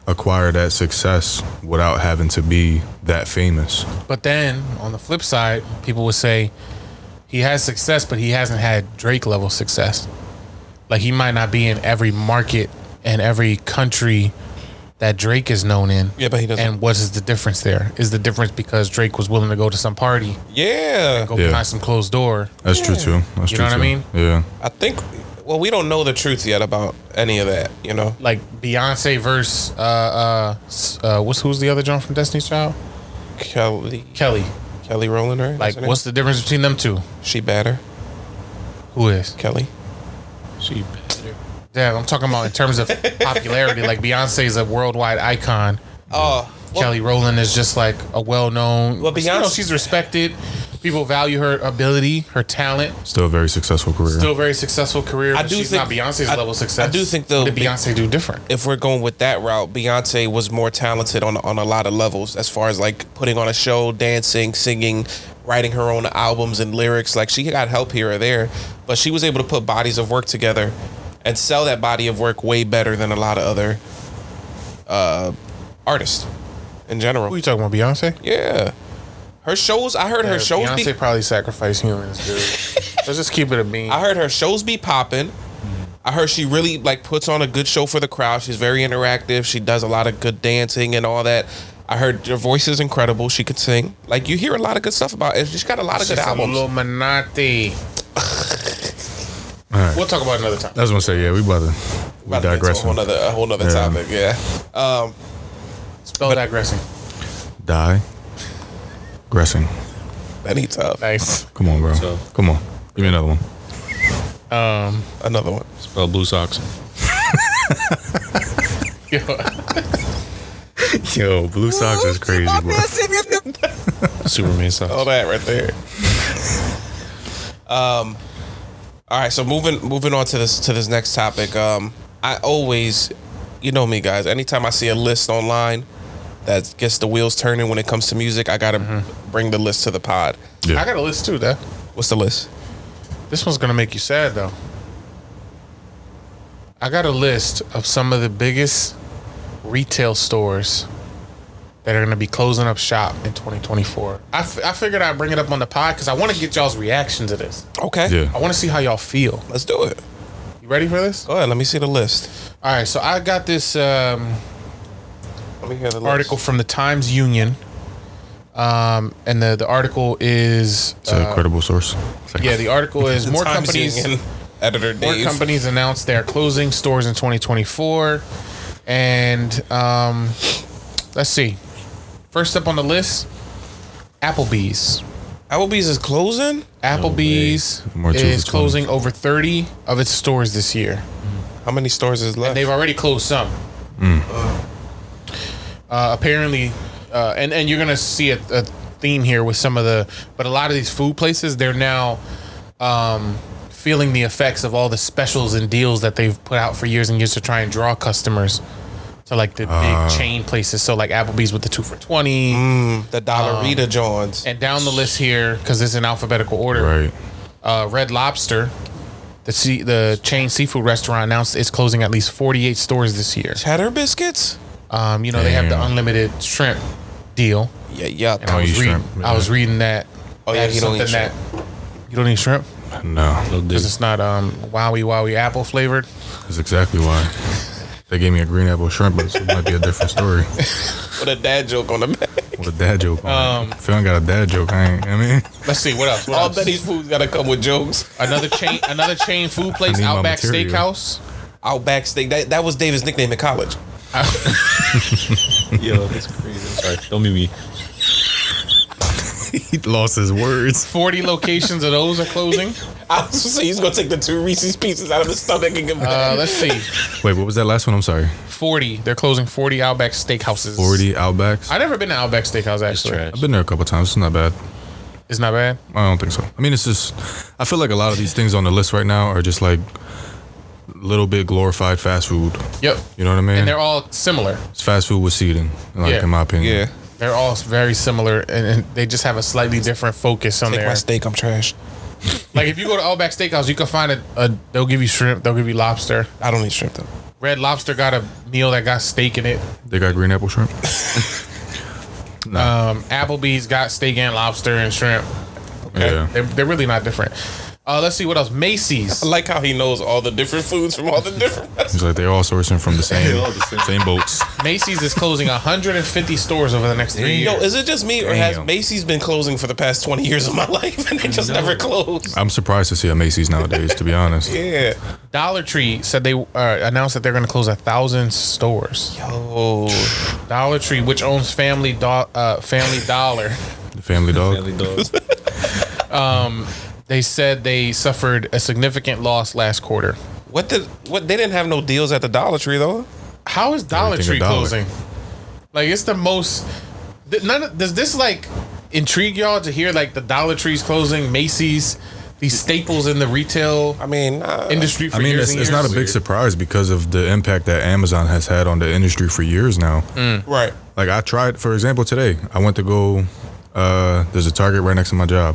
acquire that success without having to be that famous. But then on the flip side, people would say he has success, but he hasn't had Drake level success. Like he might not be in every market and every country that Drake is known in. Yeah, but he doesn't. And what is the difference there? Is the difference because Drake was willing to go to some party, Yeah. go Yeah. behind some closed door? That's true too. That's You true know what I too. mean? Yeah. I think, well, we don't know the truth yet about any of that, Like Beyonce versus who's the other John from Destiny's Child? Kelly. Rowland, right? Like, what's the difference between them two? she better? Who is? Kelly. She better. Yeah, I'm talking about in terms of popularity. Like Beyonce is a worldwide icon. Oh, Kelly Rowland is just like a well-known. Well, Beyonce- she's respected. People value her ability, her talent. Still a very successful career. Still a very successful career. I But do she's think- not Beyonce's I- level of success. I do think, though, What did Beyonce do different? if we're going with that route, Beyonce was more talented on a lot of levels as far as like putting on a show, dancing, singing, writing her own albums and lyrics. Like she got help here or there, but she was able to put bodies of work together and sell that body of work way better than a lot of other artists in general. Who are you talking about, Beyonce? Yeah. Her shows, I heard her shows Beyonce be probably sacrificed humans, dude. Let's just keep it a bean. I heard her shows be popping. I heard she really like puts on a good show for the crowd. She's very interactive. She does a lot of good dancing and all that. I heard her voice is incredible. She could sing. Like you hear a lot of good stuff about it. She's got a lot of good She's albums. Illuminati. All right. We'll talk about it another time. I was gonna say, yeah, we About to get into digressing. a whole nother Yeah. topic. Yeah. Spell digressing. Digressing. That ain't tough. Nice. Come on, bro. So- Come on. Give me another one. Another one. Spell blue socks. Yo, blue socks is crazy, bro. Superman socks. All that right there. All right, so moving on to this next topic. I always, you know me, guys. Anytime I see a list online that gets the wheels turning when it comes to music, I gotta bring the list to the pod. Yeah. I got a list too, Dad. What's the list? This one's gonna make you sad though. I got a list of some of the biggest retail stores that are going to be closing up shop in 2024. I figured I'd bring it up on the pod because I want to get y'all's reaction to this. Okay. Yeah. I want to see how y'all feel. Let's do it. You ready for this? Go ahead. Let me see the list. All right, so I got this Let me hear the article from the Times Union. And the article is... It's a credible source. Yeah, the article is more Times companies... Union editor More Dave. companies announced they're closing stores in 2024. And let's see. First up on the list, Applebee's. Applebee's is closing? Applebee's More too is for 20. closing over 30 of its stores this year. How many stores is left? They've already closed some. Apparently, and you're gonna see a theme here with some of but a lot of these food places, they're now feeling the effects of all the specials and deals that they've put out for years and years to try and draw customers to like the big chain places. So like Applebee's with the 2 for $20, the Dollarita Johns. and down the list here because it's in alphabetical order. Right. Red Lobster, the chain seafood restaurant, announced it's closing at least 48 stores this year. Cheddar biscuits? They have the Damn. unlimited shrimp deal. Yeah. And I was eat reading. shrimp, I was yeah. reading that. Oh, yeah, that is he don't eat something that you don't eat shrimp No. because it's not wowie apple flavored. That's exactly why. They gave me a green apple shrimp, but it might be a different story. With a dad joke on the back. With a dad joke on it. If you don't got a dad joke, I mean. Let's see what else. What All else? Betty's food's gotta come with jokes. Another chain food place, I need my Outback material. Steakhouse. Outback steak. That was David's nickname in college. Yo, that's crazy. Sorry, don't mean me. He lost his words. 40 locations of those are closing. I was gonna say he's gonna take the 2 Reese's pieces out of his stomach and give them back. Let's see. Wait, what was that last one? I'm sorry. 40. They're closing 40 Outback Steakhouses. 40 Outbacks. I never been to Outback Steakhouse actually. trash. I've been there a couple times. It's not bad. It's not bad. I don't think so. I mean, it's just, I feel like a lot of these things on the list right now are just like a little bit glorified fast food. Yep. You know what I mean? And they're all similar. It's fast food with seating, like Yeah. in my opinion. Yeah. They're all very similar, and they just have a slightly different focus on Take their. my steak. I'm trash. Like if you go to Outback Steakhouse, you can find they'll give you shrimp, they'll give you lobster. I don't eat shrimp though. Red Lobster got a meal that got steak in it. They got green apple shrimp. Applebee's got steak and lobster and shrimp. Yeah. They're really not different. Let's see what else. Macy's. I like how he knows all the different foods from all the different restaurants. It's like they're all sourcing from the same, all the same. same boats. Macy's is closing 150 stores over the next 3 years. Yo, is it just me or has Damn. Macy's been closing for the past 20 years of my life and they just never closed? I'm surprised to see a Macy's nowadays, to be honest. Yeah. Dollar Tree said they announced that they're going to close 1,000 stores. Oh, Dollar Tree, which owns Family Dollar, The family dog. Family dog. they said they suffered a significant loss last quarter. what they didn't have no deals at the Dollar Tree though. How is Dollar Everything Tree a dollar. closing? Like it's the most. Does this like intrigue y'all to hear like the Dollar Tree's closing, Macy's, these staples in the retail I mean, industry for I mean, years it's, and it's years? not a big surprise because of the impact that Amazon has had on the industry for years now. right. Like I tried, for example, today I went to go. There's a Target right next to my job.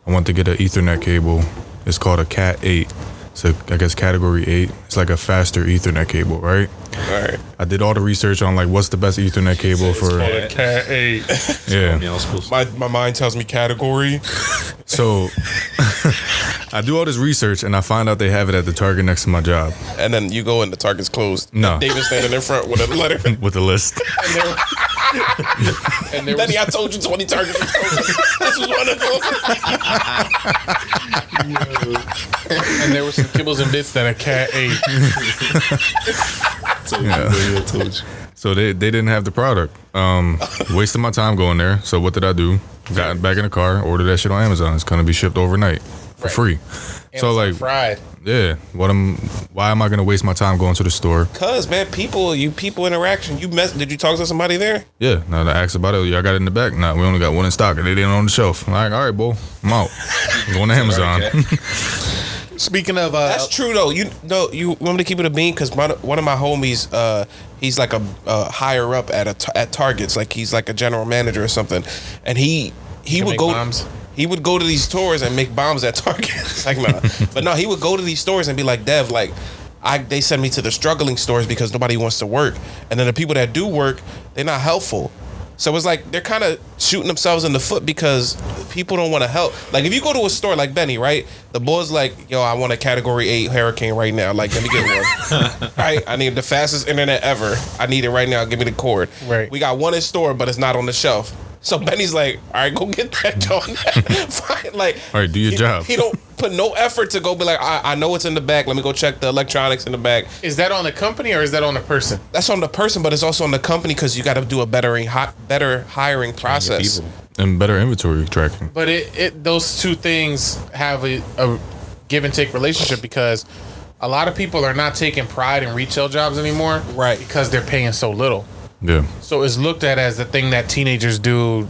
I went to get an Ethernet cable. It's called a Cat 8. So I guess category 8. It's like a faster Ethernet cable, right? All right. I did all the research on like what's the best Ethernet cable for. Cat 8. Yeah. Yeah, I was supposed to. My mind tells me category. So I do all this research and I find out they have it at the Target next to my job And then you go in, the Target's closed. No. David standing in front with a letter. with a list. And there Benny, was, I told you 20 Targets are closed. This was one of them. and there were some kibbles and bits that a Cat 8. Yeah. Told you. So they didn't have the product. Wasted my time going there. So what did I do? Got back in the car, ordered that shit on Amazon. It's gonna be shipped overnight for Right. free. So Amazon like, fried. yeah, why am I gonna waste my time going to the store? Cause man, people interaction. Did you talk to somebody there? Yeah, now to ask about it, y'all got it in the back. Nah, we only got one in stock, and they didn't on the shelf. I'm like, all right, boy, I'm out. I'm going to Amazon. Speaking of, That's true though. You want me to keep it a bean? Cause one of my homies, he's like a higher up at Targets. Like he's like a general manager or something, and he would make go. bombs? He would go to these stores and make bombs at Target. Like, nah. But no, he would go to these stores and be like, Dev, like, they send me to the struggling stores because nobody wants to work. And then the people that do work, they're not helpful. So it's like they're kind of shooting themselves in the foot because people don't want to help. Like if you go to a store like Benny, right? The boy's like, yo, I want a Category 8 Hurricane right now. Like, let me get one. Right? I need the fastest internet ever. I need it right now. Give me the cord. Right. We got one in store, but it's not on the shelf. So Benny's like, all right, go get that, John. Fine. Like, All right, do your job. He don't put no effort to go be like, I know it's in the back. Let me go check the electronics in the back. Is that on the company or is that on the person? That's on the person, but it's also on the company because you got to do a better hiring process. And better inventory tracking. But those two things have a give and take relationship because a lot of people are not taking pride in retail jobs anymore. Right. Because they're paying so little. Yeah. So it's looked at as the thing that teenagers do,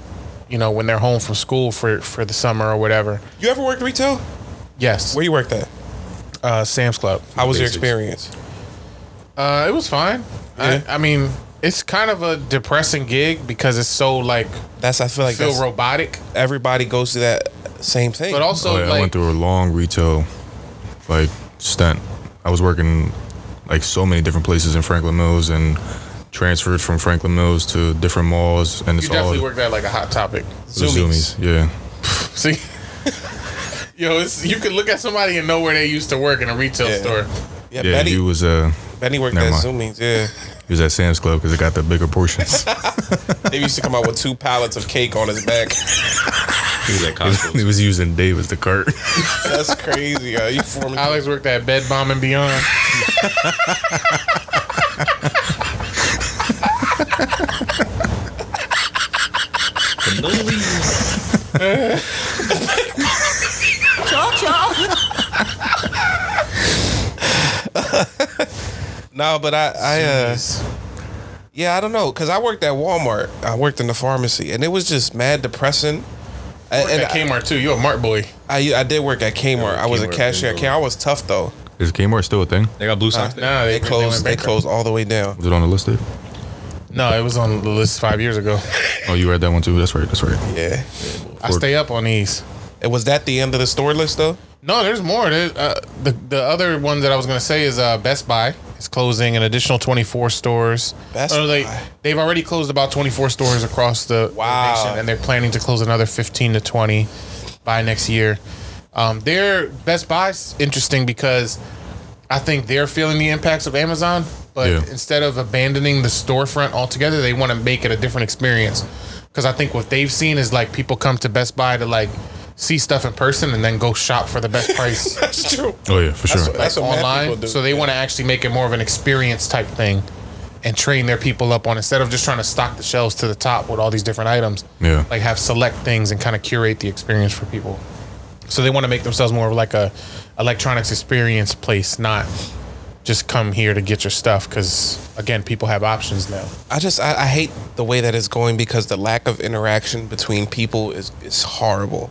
you know, when they're home from school for the summer or whatever. You ever worked retail? Yes. Where you worked at? Sam's Club. How was your experience? It was fine. Yeah. I mean, it's kind of a depressing gig because it's so like I feel like that's robotic. everybody goes through that same thing. But also Oh, yeah, I like went through a long retail like stint. I was working like so many different places in Franklin Mills and transferred from Franklin Mills to different malls, and you it's all definitely worked at like a Hot Topic. the Zoomies. Yeah. See, yo, you could look at somebody and know where they used to work in a retail store. yeah, Yeah, he was Benny worked never at mind. Zoomies, yeah. He was at Sam's Club because it got the bigger portions. They used to come out with 2 pallets of cake on his back. He was at Costco. He was using Dave as the cart. That's crazy. You forming Alex worked at Bed Bomb and Beyond. No, but I yeah, I don't know, cause I worked at Walmart. I worked in the pharmacy, and it was just mad depressing. Worked at Kmart too. You a Mart boy. I did work at Kmart. I was a Kmart cashier at thing, Kmart. I was tough though. Is Kmart still a thing? They got blue socks there. Nah, They closed. They went bankrupt. closed all the way down. Was it on the list, Dave? No, it was on the list 5 years ago. Oh, you read that one too? That's right. That's right. Yeah. I stay up on these. And was that the end of the store list though? No, there's more. The other one that I was gonna say is Best Buy. It's closing an additional 24 stores. Best Buy. They've already closed about 24 stores across the Wow. nation, and they're planning to close another 15 to 20 by next year. Their Best Buy's interesting because I think they're feeling the impacts of Amazon, but Yeah. instead of abandoning the storefront altogether, they want to make it a different experience. Because I think what they've seen is like people come to Best Buy to like see stuff in person and then go shop for the best price That's true. Oh yeah, for sure. That's what mad people online. do. So they want to actually make it more of an experience type thing and train their people up on, instead of just trying to stock the shelves to the top with all these different items. Yeah. Like have select things and kind of curate the experience for people. So they want to make themselves more of like a electronics experience place, not just come here to get your stuff. Because again, people have options now. I hate the way that it's going because the lack of interaction between people is horrible.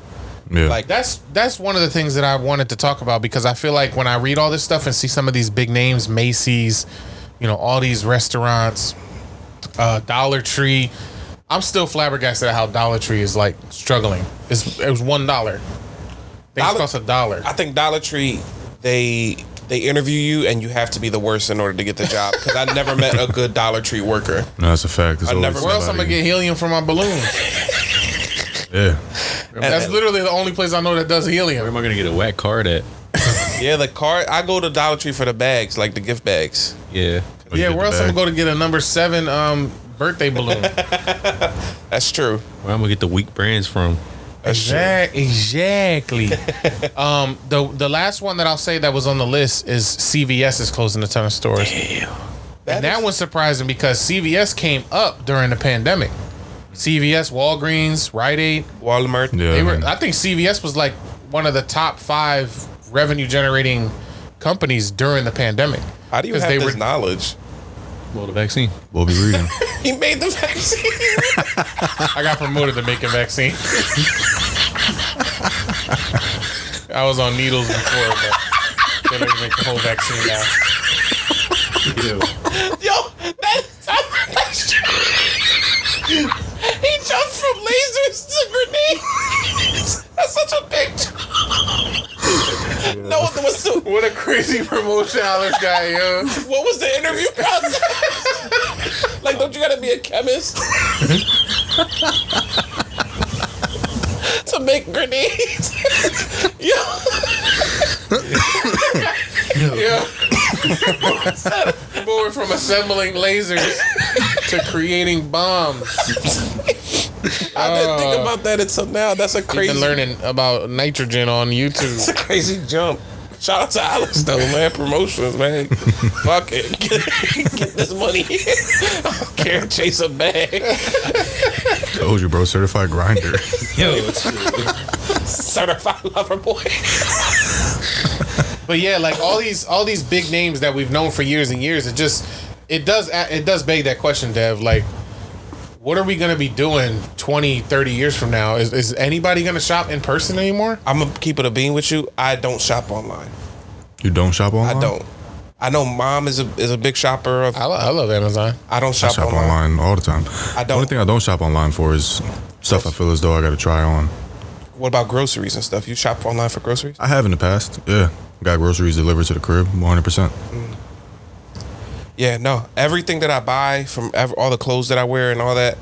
Yeah. Like That's one of the things that I wanted to talk about, because I feel like when I read all this stuff and see some of these big names, Macy's, you know, all these restaurants, Dollar Tree, I'm still flabbergasted at how Dollar Tree is like struggling. It was $1. Things cost $1. I think Dollar Tree, they interview you and you have to be the worst in order to get the job. Because I never met a good Dollar Tree worker. No, that's a fact. It's I always never- Where else I'm gonna somebody- get helium from my balloons? Yeah. That's literally the only place I know that does Where helium. am I gonna get a whack card at? Yeah, the card. I go to Dollar Tree for the bags, like the gift bags. Yeah. Oh, you Yeah, get where the else I'm bag. gonna go to get a number 7 birthday balloon? That's true. Where I'm gonna get the weak brands from? Exactly. The last one that I'll say that was on the list is CVS is closing a ton of stores. And that one's surprising because CVS came up during the pandemic. CVS, Walgreens, Rite Aid. Walmart. Yeah. man. I think CVS was like one of the top 5 revenue generating companies during the pandemic. How do you 'Cause have they this were- knowledge? Well, the vaccine. We'll be reading. He made the vaccine. I got promoted to make a vaccine. I was on needles before, but they let me make the whole vaccine now. Yo, that's true. He jumped from lasers to grenades. That's such a big jump. No, what's the, What a crazy promotion Alex got, yo. what was the interview process? Like, don't you gotta be a chemist? To make grenades. Yo. Boy, from assembling lasers to creating bombs. I didn't think about that until now. That's a You've crazy. been learning about nitrogen on YouTube. It's a crazy jump. Shout out to Alex though, man. Promotions, man. Fuck it. Get this money. I don't care. Chase a bag. Told you, bro. Certified grinder. Certified lover boy. But yeah, like all these big names that we've known for years and years, it does beg that question, Dev. Like, what are we gonna be doing 20, 30 years from now? Is anybody gonna shop in person anymore? I'm gonna keep it a bean with you. I don't shop online. You don't shop online? I don't. I know mom is a big shopper of. I love Amazon. I don't I shop, shop online all the time. I The don't. only thing I don't shop online for is stuff I feel as though I got to try on. What about groceries and stuff? You shop online for groceries? I have in the past. Yeah. Got groceries delivered to the crib 100%. Yeah, no. Everything that I buy from all the clothes that I wear and all that,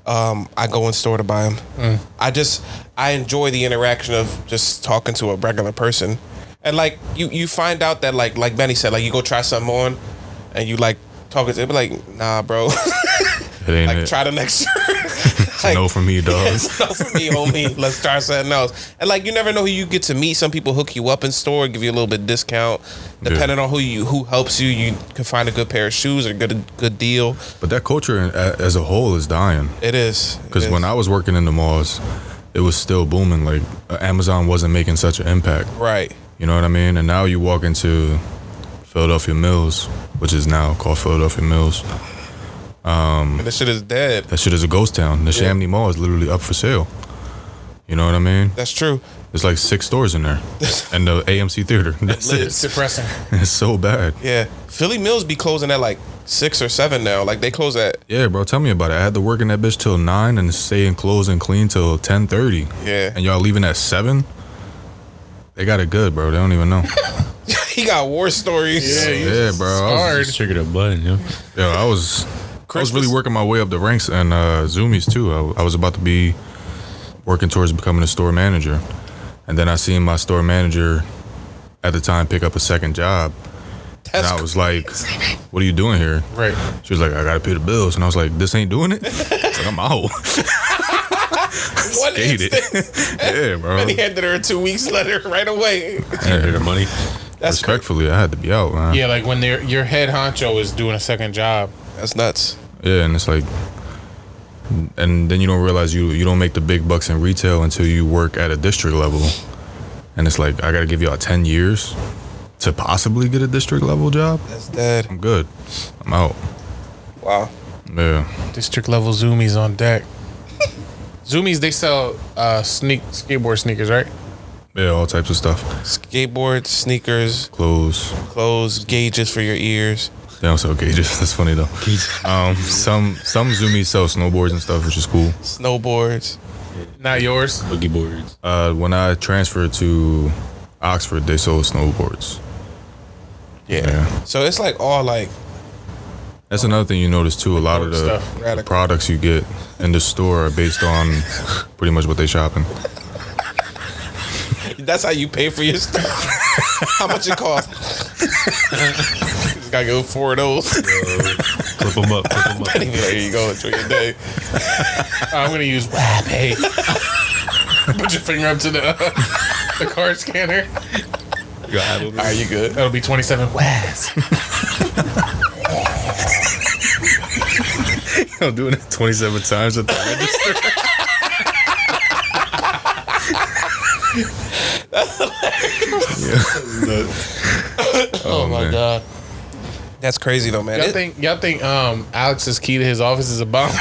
I go in store to buy them. I enjoy the interaction of just talking to a regular person, and like you find out that like Benny said, like you go try something on, and you like talking to it, be like, nah, bro, It ain't like it. try the next shirt. No for me, dog. It's no for me, homie. Let's try something else. And like you never know who you get to meet. Some people hook you up in store, give you a little bit discount. Depending on who helps you, you can find a good pair of shoes or good deal. But that culture as a whole is dying. It is. Because when I was working in the malls, it was still booming. Like Amazon wasn't making such an impact. Right. You know what I mean? And now you walk into Philadelphia Mills, which is now called Philadelphia Mills. And this shit is dead. That shit is a ghost town. The Chamonix Mall is literally up for sale. You know what I mean? That's true. There's like 6 stores in there. And the AMC Theater. That's it. It's depressing. It's so bad. Yeah. Philly Mills be closing at like 6 or 7 now. Like they close at. Yeah, bro, tell me about it. I had to work in that bitch till 9 and stay closed and clean till 10:30. Yeah. And y'all leaving at 7? They got it good, bro. They don't even know. He got war stories. Yeah, bro. I was, Just triggered a button, yo. yo, I was really working my way up the ranks and Zoomies too. I was about to be working towards becoming a store manager. And then I seen my store manager at the time pick up a second job. And I was like, what are you doing here? Right. She was like, I gotta pay the bills. And I was like, this ain't doing it? I was like, I'm out. One Skated. instant. Yeah, bro. And he handed her a 2 weeks letter right away. Hear the money. That's Respectfully, I had to be out, man. Yeah, like when your head honcho is doing a second job. That's nuts. Yeah, and it's like, and then you don't realize you don't make the big bucks in retail until you work at a district level. And it's like, I gotta give y'all 10 years to possibly get a district level job. That's dead. I'm good. I'm out. Wow. Yeah. District level Zoomies on deck. Zoomies, they sell skateboard sneakers, right? Yeah, all types of stuff. Skateboards, sneakers, Clothes. gauges for your ears. They don't sell gauges. That's funny though. Some Zoomies sell snowboards and stuff, which is cool. Snowboards. Not yours. Boogie boards. When I transferred to Oxford, they sold snowboards. Yeah. Yeah. So it's like all like That's another thing you notice too. A lot of the Stuff. Radical. products you get in the store are based on pretty much what they shopping. that's how you pay for your stuff. How much it cost? Just gotta go 4 of those. Clip them up. There you go. Enjoy your day. I'm gonna use Pay. Put your finger up to the card scanner. All right, you good? That'll be 27 Waz. I'm doing it 27 times at the register. Oh my man. god. That's crazy though, man. Y'all think Alex's key to his office is a bomb?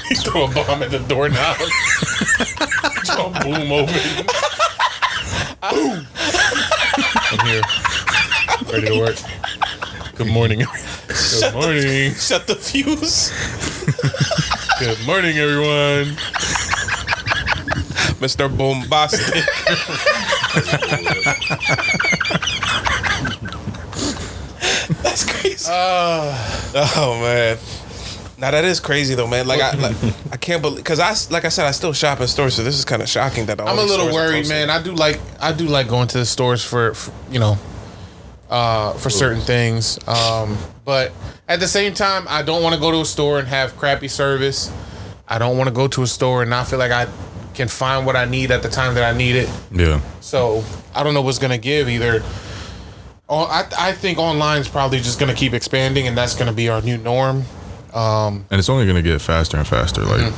He throw a bomb at the doorknob. Don't boom open. Boom. I'm here. Ready to work. Good morning. Good morning. Shut the fuse. Good morning, everyone. Mr. Bombastic. That's crazy. Oh man. Now that is crazy though, man. Like I can't believe because I said I still shop in stores, so this is kind of shocking that I'm a little worried, man. I do like going to the stores for certain things. But at the same time, I don't want to go to a store and have crappy service. I don't want to go to a store and not feel like I can find what I need at the time that I need it. Yeah. So I don't know what's gonna give either. I think online is probably just gonna keep expanding, and that's gonna be our new norm. And it's only gonna get faster and faster. Like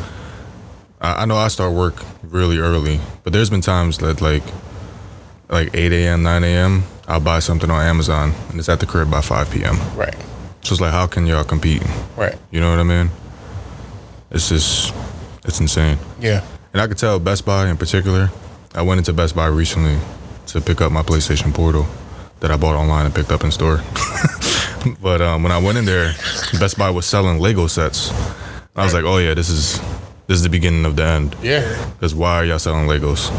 I know I start work really early, but there's been times that like 8 a.m., 9 a.m. I'll buy something on Amazon and it's at the crib by 5 p.m. Right. So it's like, how can y'all compete? Right. You know what I mean? It's insane. Yeah. And I could tell Best Buy in particular. I went into Best Buy recently to pick up my PlayStation Portal that I bought online and picked up in store. But when I went in there, Best Buy was selling Lego sets. I was like, oh yeah, this is the beginning of the end. Yeah. Because why are y'all selling Legos?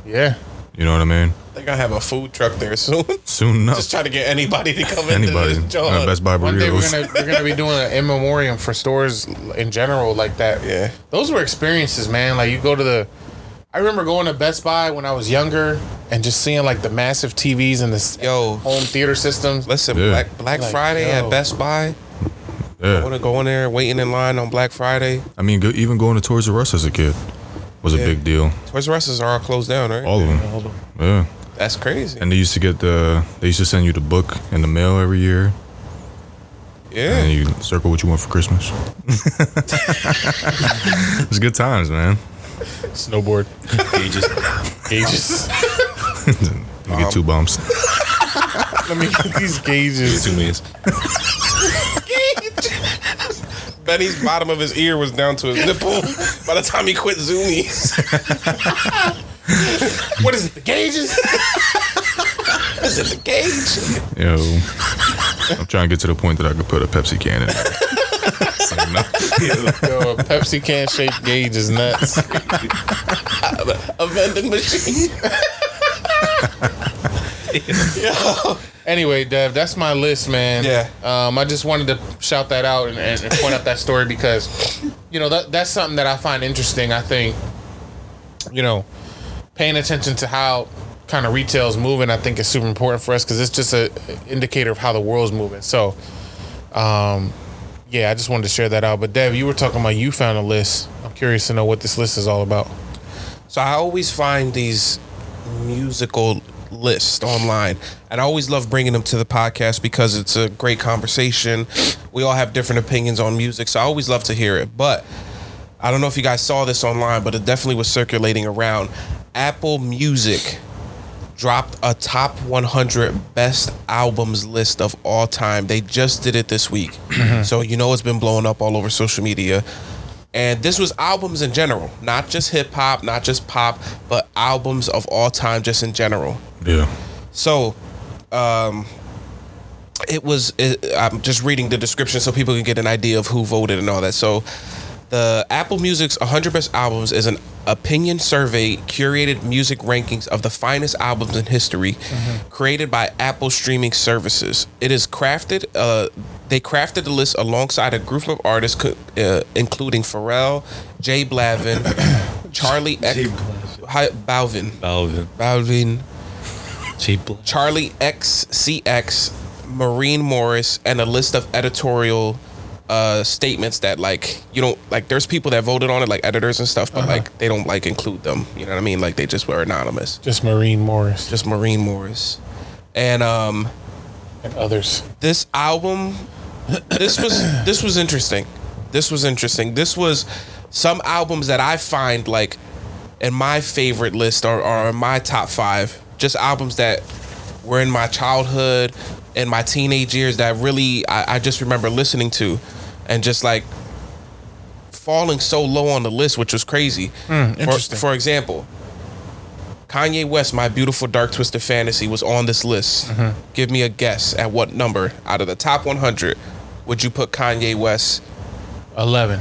Yeah. You know what I mean? They're gonna have a food truck there soon. Soon enough. Just trying to get anybody to come Anybody. into this joint. Best Buy One day burritos. we're gonna be doing an in memoriam for stores in general like that. Yeah. Those were experiences, man. Like you go to I remember going to Best Buy when I was younger and just seeing like the massive TVs and the home theater systems. Listen, Yeah. Black Like, Friday yo. at Best Buy. I Yeah. want to go in there waiting in line on Black Friday. I mean, even going to Toys R Us as a kid was a big deal. Toys R Us are all closed down, right? All of them. Yeah. That's crazy. And they used to send you the book in the mail every year. Yeah. And you circle what you want for Christmas. It's good times, man. Snowboard. Gauges. You get 2 bumps. Let me get these gauges. 2 minutes. Benny's bottom of his ear was down to his nipple by the time he quit Zoomies. What is it? The gauges? Is it the gauge? Yo, I'm trying to get to the point that I could put a Pepsi can in there. Like, no. Yo, a Pepsi can shaped gauge is nuts. A vending machine. Yo. Anyway, Dev, that's my list, man. Yeah. I just wanted to shout that out and point out that story because, that's something that I find interesting. I think, paying attention to how kind of retail is moving, I think is super important for us because it's just an indicator of how the world's moving. So, I just wanted to share that out. But Dev, you were talking about you found a list. I'm curious to know what this list is all about. So I always find these musical lists online, and I always love bringing them to the podcast because it's a great conversation. We all have different opinions on music, so I always love to hear it. But I don't know if you guys saw this online, but it definitely was circulating around. Apple Music dropped a top 100 best albums list of all time. They just did it this week. So it's been blowing up all over social media. And this was albums in general, not just hip hop, not just pop, but albums of all time just in general. Yeah. So I'm just reading the description so people can get an idea of who voted and all that. So the Apple Music's 100 Best Albums is an opinion survey curated music rankings of the finest albums in history, created by Apple streaming services. It is crafted. They crafted the list alongside a group of artists, including Pharrell, J Balvin, Charlie Balvin, Charlie XCX, Maureen Morris, and a list of editorial statements that there's people that voted on it, like editors and stuff, but they don't include them. You know what I mean? Like they just were anonymous. Just Maureen Morris. And and others. This album, this was interesting. This was some albums that I find in my favorite list or in my top 5. Just albums that were in my childhood and my teenage years that really I just remember listening to, and just falling so low on the list, which was crazy. Interesting. For example, Kanye West, My Beautiful Dark Twisted Fantasy was on this list. Give me a guess at what number out of the top 100 would you put Kanye West? 11.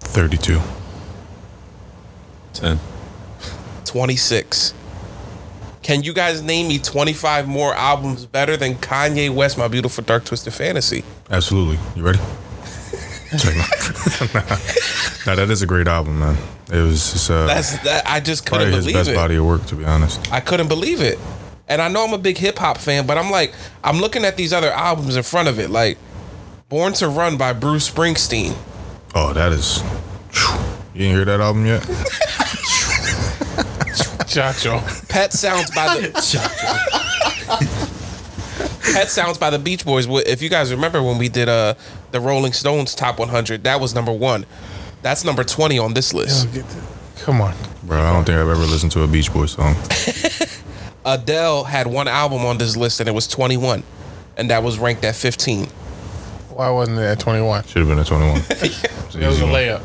32. 10. 26. Can you guys name me 25 more albums better than Kanye West, My Beautiful Dark Twisted Fantasy? Absolutely. You ready? Nah, that is a great album, man. It was just, I just probably couldn't his believe best it. body of work, to be honest. I couldn't believe it. And I know I'm a big hip hop fan, but I'm looking at these other albums in front of it, like Born to Run by Bruce Springsteen. Oh, that is. You didn't hear that album yet? Chacho. Pet Sounds by the Pet Sounds by the Beach Boys. If you guys remember when we did the Rolling Stones Top 100, that was number 1. That's number 20 on this list. Come on. Bro, I don't think I've ever listened to a Beach Boys song. Adele had one album on this list and it was 21, and that was ranked at 15. Why wasn't it at 21? Should have been at 21. It was a layup.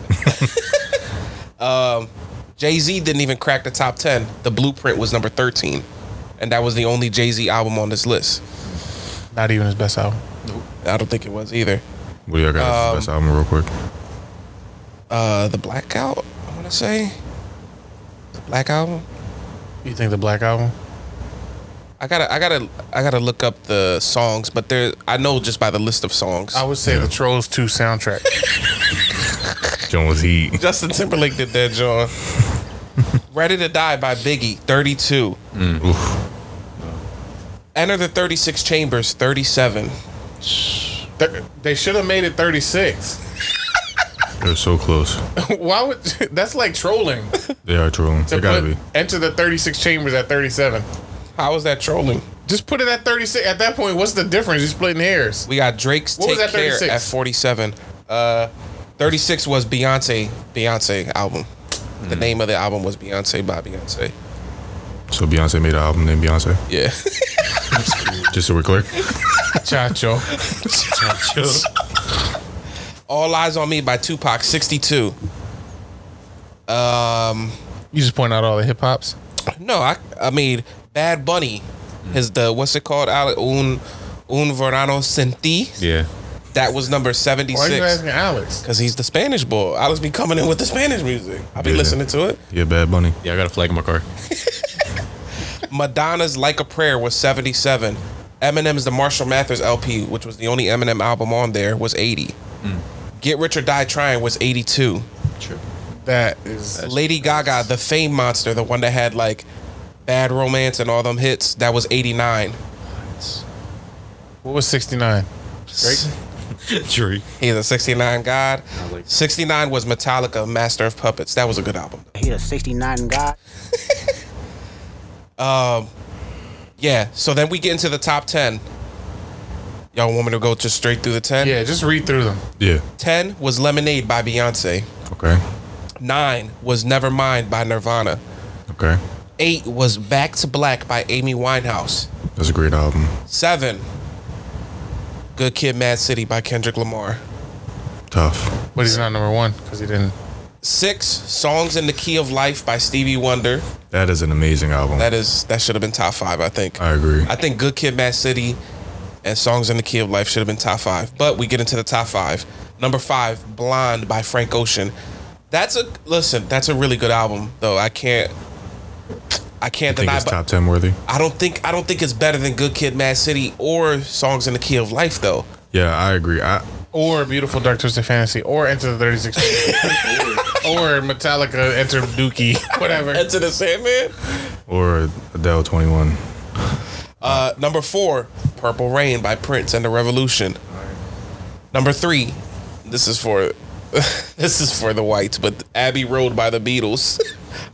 Jay-Z didn't even crack the top 10. The Blueprint was number 13, and that was the only Jay-Z album on this list. Not even his best album. I don't think it was either. What do y'all got? Best album, real quick. The Blackout, I want to say. The Black Album. You think the Black Album? I gotta look up the songs, but I know just by the list of songs. I would say the Trolls 2 soundtrack. John was heat. Justin Timberlake did that, John. Ready to Die by Biggie, 32. Oof. Enter the 36 Chambers, 37. They should have made it 36. They're so close. Why would that's like trolling? They are trolling. They gotta be. Enter the 36 Chambers at 37. How is that trolling? Just put it at 36. At that point, what's the difference? You're splitting hairs. We got Drake's What was Take that, Care 36? at 47. 36 was Beyonce album. The name of the album was Beyonce by Beyonce. So Beyonce made an album named Beyonce? Yeah. Just so we're clear. Chacho. All Eyes on Me by Tupac, 62. You just point out all the hip hops. No, I mean Bad Bunny is what's it called? Un Verano Sin Ti. Yeah. That was number Why are you 76. asking Alex? Because he's the Spanish boy. Alex be coming in with the Spanish music. I'll be Yeah. listening to it. Yeah, Bad Bunny. Yeah, I got a flag in my car. Madonna's Like a Prayer was 77. Eminem's The Marshall Mathers LP, which was the only Eminem album on there, was 80. Get Rich or Die Trying was 82. True. That is Lady Gaga, The Fame Monster, the one that had like Bad Romance and all them hits, that was 89. what was 69? Drake? Drake. He's a 69 god. like- 69 was Metallica, Master of Puppets. That was a good album. He a 69 God. Yeah, so then we get into the top 10. Y'all want me to go just straight through the 10? Yeah, just read through them. Yeah. 10 was Lemonade by Beyonce. Okay. 9 was Nevermind by Nirvana. Okay. 8 was Back to Black by Amy Winehouse. That's a great album. 7, Good Kid, Mad City by Kendrick Lamar. Tough. But he's not number 1 because he didn't. 6, Songs in the Key of Life by Stevie Wonder. That is an amazing album. That should have been top 5, I think. I agree. I think Good Kid, Mad City and Songs in the Key of Life should have been top 5. But we get into the top 5. Number 5, Blonde by Frank Ocean. That's a really good album, though. I can't I think deny. it's But top 10 worthy. I don't think it's better than Good Kid, Mad City or Songs in the Key of Life, though. Yeah, I agree. Or Beautiful Dark Twisted Fantasy. Or Enter the 36 Chambers. Or Metallica, Enter Dookie. Whatever. Enter the Sandman. Or Adele 21. Number 4, Purple Rain by Prince and the Revolution. Number 3, this is for the whites, but Abbey Road by the Beatles.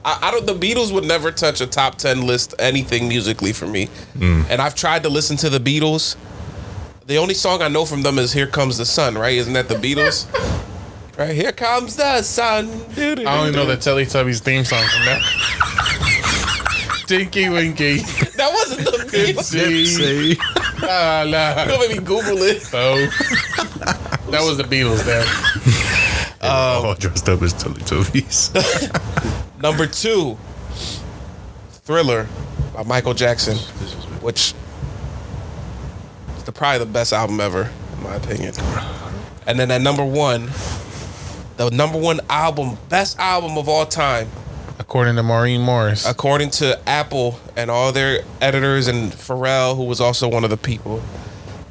The Beatles would never touch a top 10 list, anything musically for me. And I've tried to listen to the Beatles. The only song I know from them is Here Comes the Sun, right? Isn't that the Beatles? Right, Here Comes the Sun. I only know the Teletubbies theme song from that. Tinky Winky. That wasn't the Beatles. Dipsy. La la. Don't make me Google it. Oh. That was the Beatles there. All dressed up as Teletubbies. Number 2, Thriller by Michael Jackson, which is probably the best album ever, in my opinion. And then at number 1, the number 1 album, best album of all time, According to Maureen Morris. according to Apple and all their editors and Pharrell, who was also one of the people,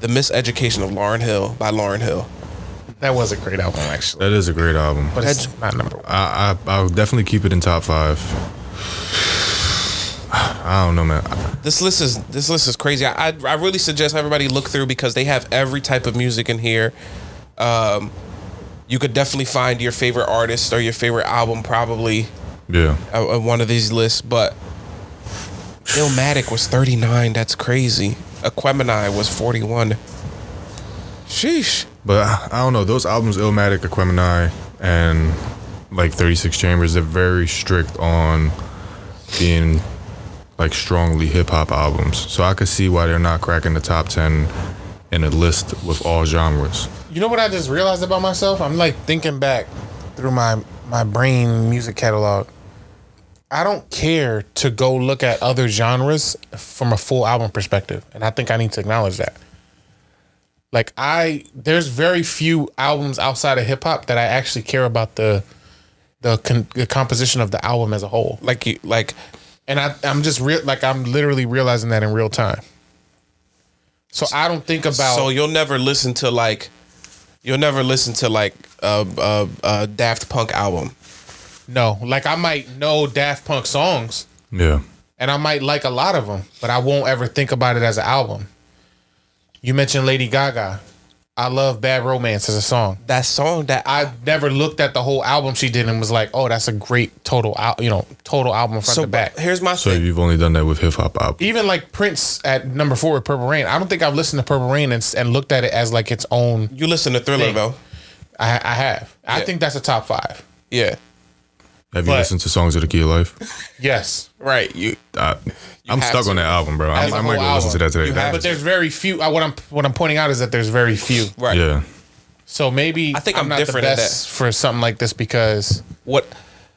The Miseducation of Lauryn Hill by Lauryn Hill. That was a great album, actually. That is a great album. But it's not number one. I'll definitely keep it in top 5. I don't know, man. This list is crazy. I really suggest everybody look through because they have every type of music in here. You could definitely find your favorite artist or your favorite album probably. Yeah. On one of these lists, but Illmatic was 39. That's crazy. Aquemini was 41. Sheesh. But I don't know. Those albums, Illmatic, Aquemini, and like 36 Chambers, they're very strict on being like strongly hip hop albums. So I could see why they're not cracking the top 10 in a list with all genres. You know what I just realized about myself? I'm like thinking back through my brain music catalog. I don't care to go look at other genres from a full album perspective. And I think I need to acknowledge that. Like there's very few albums outside of hip hop that I actually care about the composition of the album as a whole. And I'm just I'm literally realizing that in real time. So I don't think about. So you'll never listen to a Daft Punk album. No, like I might know Daft Punk songs. Yeah. And I might like a lot of them, but I won't ever think about it as an album. You mentioned Lady Gaga. I love Bad Romance as a song. That song that I've never looked at the whole album she did and was like, oh, that's a great total album front to back. Here's my So thing. you've only done that with hip hop albums. Even like Prince at number 4 with Purple Rain. I don't think I've listened to Purple Rain and looked at it as like its own. You listen to Thriller thing. though. I have. I Yeah. think that's a top 5. Yeah. Have you But- listened to Songs of the Key of Life? Yes. Right. I'm have stuck to. on that album, bro. I As a might whole go listen to that today. You have But there's very few. What I'm pointing out is that there's very few. Right. Yeah. So maybe I think I'm not different the at best for something like this because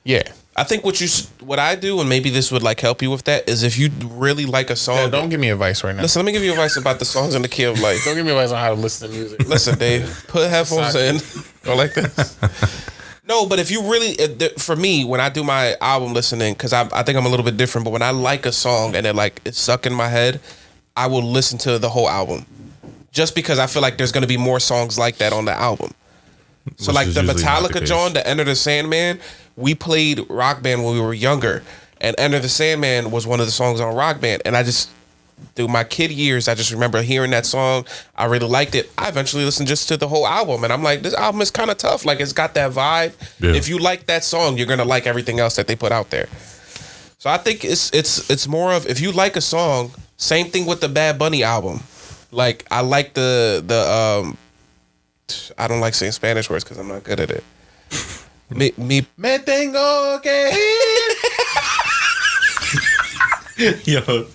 yeah. I think what I do, and maybe this would like help you with that, is if you really like a song. Yeah, don't give me advice right now. Listen, let me give you advice about the songs in the Key of Life. Don't give me advice on how to listen to music. Listen, Dave, put headphones in. Go like this. No, but if you really, for me, when I do my album listening, because I think I'm a little bit different, but when I like a song and it's stuck in my head, I will listen to the whole album. Just because I feel like there's going to be more songs like that on the album. So Which like is the usually not the Metallica case. John, the Enter the Sandman, we played Rock Band when we were younger. And Enter the Sandman was one of the songs on Rock Band. And I just, through my kid years, I just remember hearing that song. I really liked it. I eventually listened just to the whole album. And I'm like, this album is kind of tough. Like, it's got that vibe. Yeah. If you like that song, you're going to like everything else that they put out there. So I think it's more of, if you like a song, same thing with the Bad Bunny album. Like, I like I don't like saying Spanish words because I'm not good at it. Me tengo que Yo,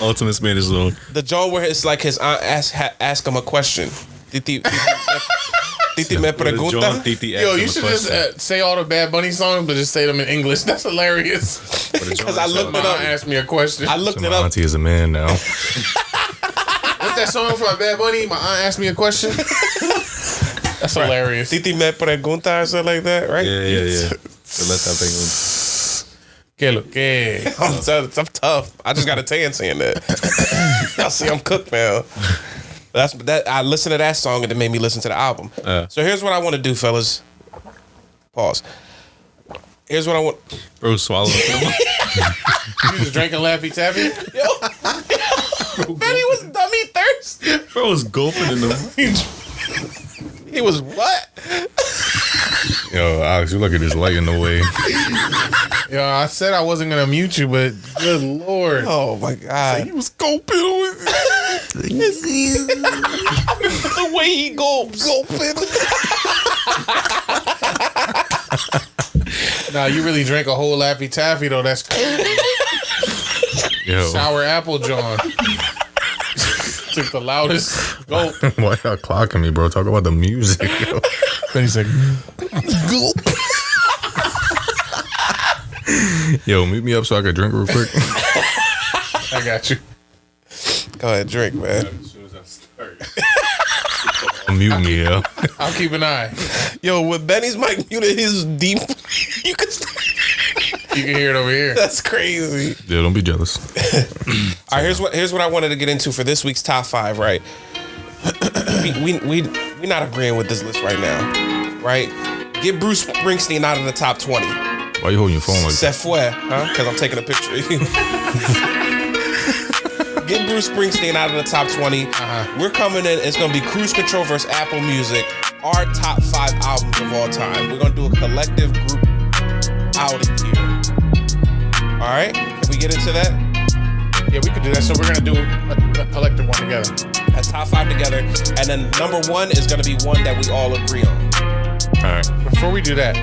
ultimate Spanish song. the John where it's like his aunt ask him a question. Titi me John pregunta. Titi Yo, you should just say all the Bad Bunny songs, but just say them in English. That's hilarious. Because I looked My it aunt up. asked me a question. I looked So it my up. auntie is a man now. What's that song from Bad Bunny? My aunt asked me a question. That's hilarious. Titi me pregunta or something like that, right? Yeah. So let that thing Que lo que? I'm tough. I just got a tan saying that. I see I'm cooked now. That I listened to that song and it made me listen to the album. So here's what I want to do, fellas. Pause. Here's what I want. Bro, swallow it. You just drinking Laffy Taffy? Benny was dummy thirst. Bro was gulping in the. He was what? Yo, Alex, you look at this light in the way. Yo, I said I wasn't gonna mute you, but good lord. Oh my god. He was gulping with The way he gulps. Nah, you really drank a whole Laffy Taffy though. That's crazy. Yo, Sour apple John. Took the loudest gulp. why y'all clocking me, bro? Talk about the music. Yo. Then he said, Gulp. Yo, meet me up so I can drink real quick. I got you. Go ahead, drink, man. Mute me, yo. I'll keep an eye. Yo, with Benny's mic muted, his deep. You can. You can hear it over here. That's crazy. Yeah, don't be jealous. All right, here's what I wanted to get into for this week's top 5. Right, we we're not agreeing with this list right now, right? Get Bruce Springsteen out of the top 20. Why you holding your phone like Se that? fue, huh? Because I'm taking a picture of you. Get Bruce Springsteen out of the top 20. We're coming in. It's going to be Cruise Control versus Apple Music. Our top 5 albums of all time. We're going to do a collective group outing here. All right? Can we get into that? Yeah, we could do that. So we're gonna do a collective one together. A top 5 together. And then number 1 is going to be one that we all agree on. All right. Before we do that,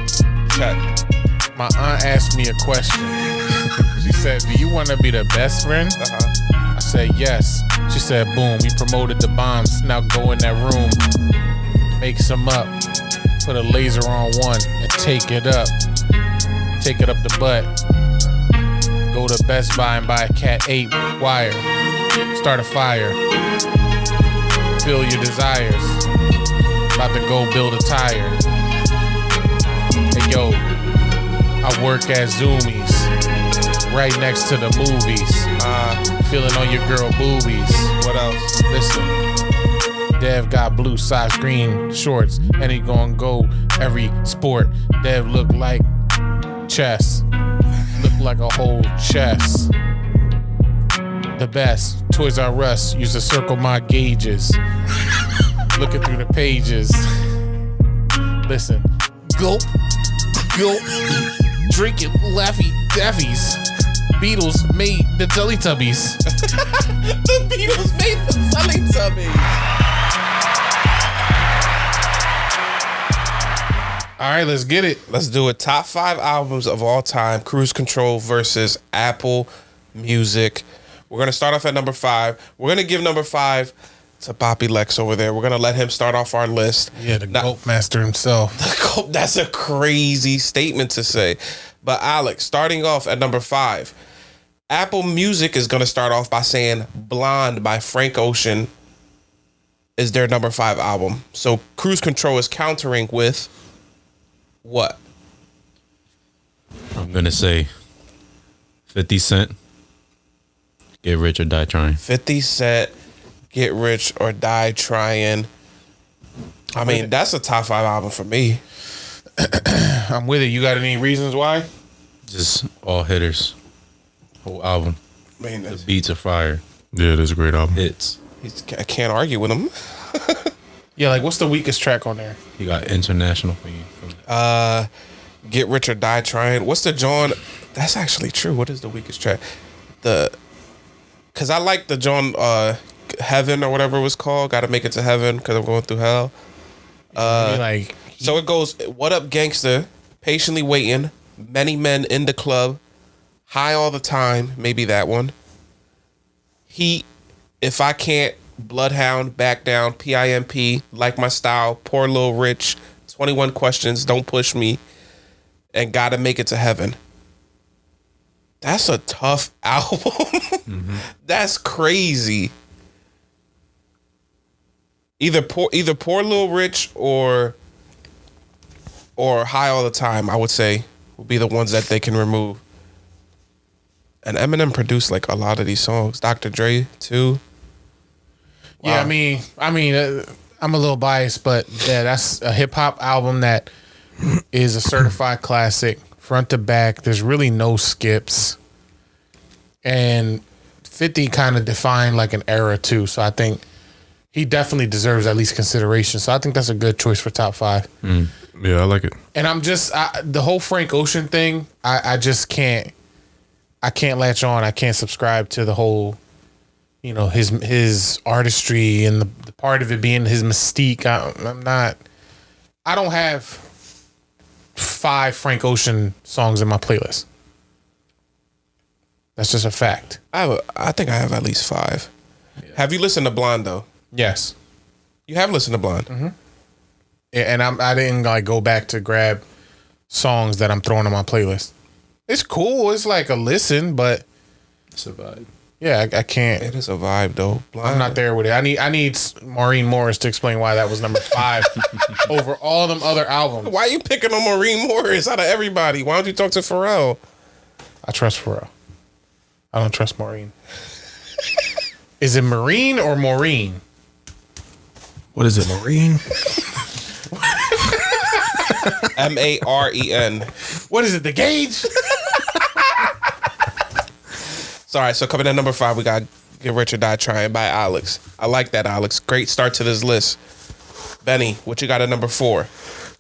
Check. my aunt asked me a question. She said, "Do you want to be the best friend?" I said, "Yes." She said, "Boom, we promoted the bombs. Now go in that room, make some up, put a laser on one, and take it up. Take it up the butt. Go to Best Buy and buy a Cat 8 wire. Start a fire. Feel your desires. About to go build a tire. Hey, yo, I work at Zoomies, right next to the movies. Feeling on your girl boobies. What else? Listen, Dev got blue socks, green shorts, and he gonna go every sport. Dev look like chess, look like a whole chess. The best, Toys R Us, used to circle my gauges. Looking through the pages. Listen, gulp, gulp, drinking Laffy Daffies. Beatles made the Teletubbies. The Beatles made the Teletubbies. All right, let's get it. Let's do it. Top 5 albums of all time. Cruise Control versus Apple Music. We're going to start off at number 5. We're going to give number 5 to Bobby Lex over there. We're going to let him start off our list. Yeah, the Gulp Master himself. That's a crazy statement to say. But Alex, starting off at number 5, Apple Music is going to start off by saying Blonde by Frank Ocean is their number 5 album. So Cruise Control is countering with what? I'm gonna say 50 Cent. Get Rich or Die Trying. 50 Cent, Get Rich or Die Trying. I mean, that's a top 5 album for me. I'm with it. You got any reasons why? Just all hitters. Whole album. I mean, The beats are fire. Yeah, that's a great album. Hits. I can't argue with him. Yeah, like what's the weakest track on there? You got International for you. Get Rich or Die Trying. What's the John? That's actually true. What is the weakest track? Because I like the John Heaven or whatever it was called. Got to make it to heaven because I'm going through hell. Like, So it goes, What Up Gangster, Patiently Waiting, Many Men in the Club, High All the Time, maybe that one. Heat, If I Can't, Bloodhound, Back Down, PIMP, Like My Style, Poor Lil Rich, 21 Questions, Don't Push Me, and Gotta Make It to Heaven. That's a tough album. That's crazy. Either Poor Lil Rich or High All the Time, I would say, will be the ones that they can remove. And Eminem produced like a lot of these songs. Dr. Dre too. yeah, Wow. I mean, I'm a little biased, but yeah, that's a hip hop album that is a certified classic, front to back. There's really no skips, and 50 kind of defined like an era too. So I think he definitely deserves at least consideration. So I think that's a good choice for top 5. Yeah, I like it. And I'm just the whole Frank Ocean thing. I just can't. I can't latch on. I can't subscribe to the whole, you know, his artistry and the part of it being his mystique. I'm not. I don't have 5 Frank Ocean songs in my playlist. That's just a fact. I think I have at least 5. Yeah. Have you listened to Blonde though? Yes. You have listened to Blonde. Yeah, and I didn't like go back to grab songs that I'm throwing on my playlist. It's cool. It's like a listen, but It's a vibe. yeah, I can't. It is a vibe though. Blonde. I'm not there with it. I need Maureen Morris to explain why that was number 5 over all them other albums. Why are you picking on Maureen Morris out of everybody? Why don't you talk to Pharrell? I trust Pharrell. I don't trust Maureen. Is it Maureen or Maureen? What is it, Marine? Maren. What is it? The Gauge? Sorry, so coming in at number 5, we got Get Rich or Die Trying by Alex. I like that, Alex. Great start to this list. Benny, what you got at number 4?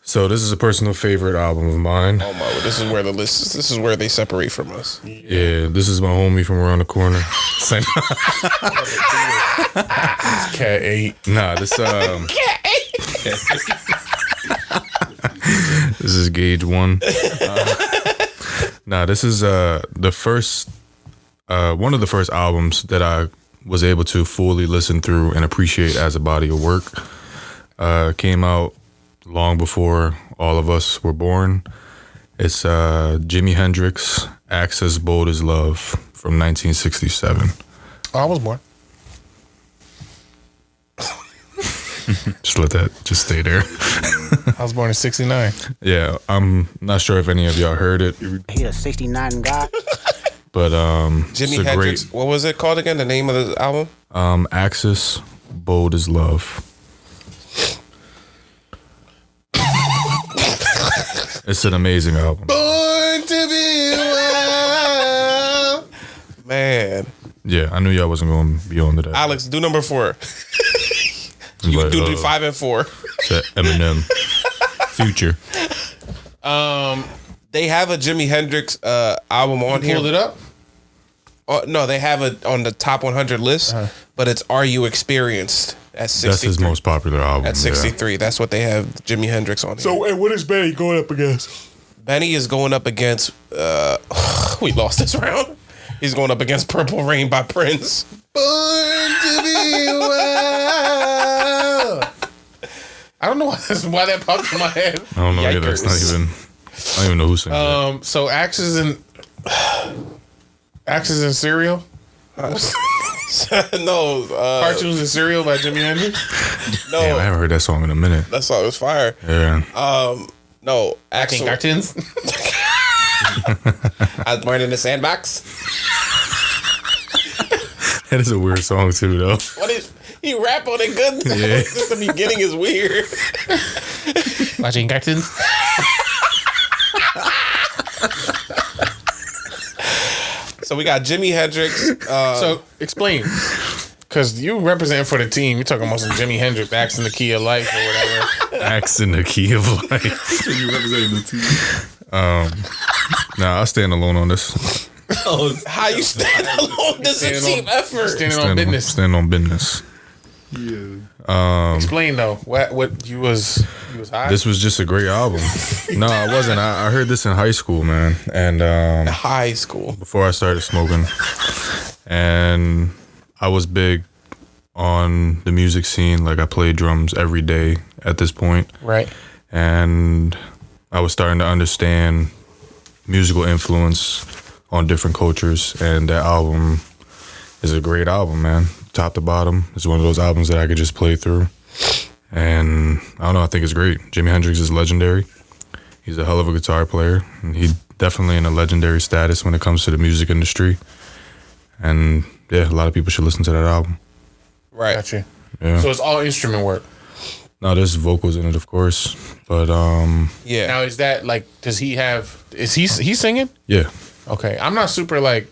So this is a personal favorite album of mine. Oh my, this is where the list is. This is where they separate from us. Yeah, this is my homie from around the corner. Same. Cat 8. Nah, this this is Gauge 1. Nah, this is the first one of the first albums that I was able to fully listen through and appreciate as a body of work. Came out long before all of us were born. It's Jimi Hendrix, Access Bold as Love from 1967. Oh, I was born. Just let that just stay there. I was born in 69. Yeah, I'm not sure if any of y'all heard it, He a 69 guy. but Jimi it's a Hendrix. great What was it called again? The name of the album? Access Bold as Love. It's an amazing album. Born to be wild. Man, Yeah, I knew y'all wasn't going to be on to that. Alex, do number 4. You But, do 5 and 4. Eminem. Future. They have a Jimi Hendrix album on here. Pulled it up? No, they have it on the top 100 list, but it's Are You Experienced at 63. That's his most popular album. At 63. That's what they have Jimi Hendrix on here. So, and what is Benny going up against? Benny is going up against we lost this round. He's going up against Purple Rain by Prince. Born to be wild. I don't know why that popped in my head. I don't know either. That's not Yikers. even. I don't even know who sang that. So Axes and Cereal? No, Cartoons and Cereal by Jimi Hendrix? no, Damn, I haven't heard that song in a minute. that song was fire. Yeah. No, Axel. Cartoons? I was born in the sandbox. That is a weird song too, though. What is he rap on it good? Yeah. Just the beginning is weird. Watching cartoons? So we got Jimi Hendrix. So explain. Because you represent for the team. You're talking about some Jimi Hendrix, Axe in the Key of Life or whatever. Axe in the Key of Life. You representing the team. Nah, I'll stand alone on this. How you stand alone? This is a team effort. Standing on business. Stand on business. Yeah. Explain though. What you was high? This was just a great album. No, I wasn't. I heard this in high school, man. And High school. before I started smoking. And I was big on the music scene. Like I played drums every day at this point. Right. And I was starting to understand musical influence on different cultures. And that album is a great album, man. Top to bottom. It's one of those albums that I could just play through. And I don't know, I think it's great. Jimi Hendrix is legendary. He's a hell of a guitar player. And he definitely in a legendary status when it comes to the music industry. And yeah, a lot of people should listen to that album. Right. Gotcha. Yeah. So it's all instrument work. Now there's vocals in it, of course. But Yeah. Now is that like, is he singing? yeah. Okay. I'm not super like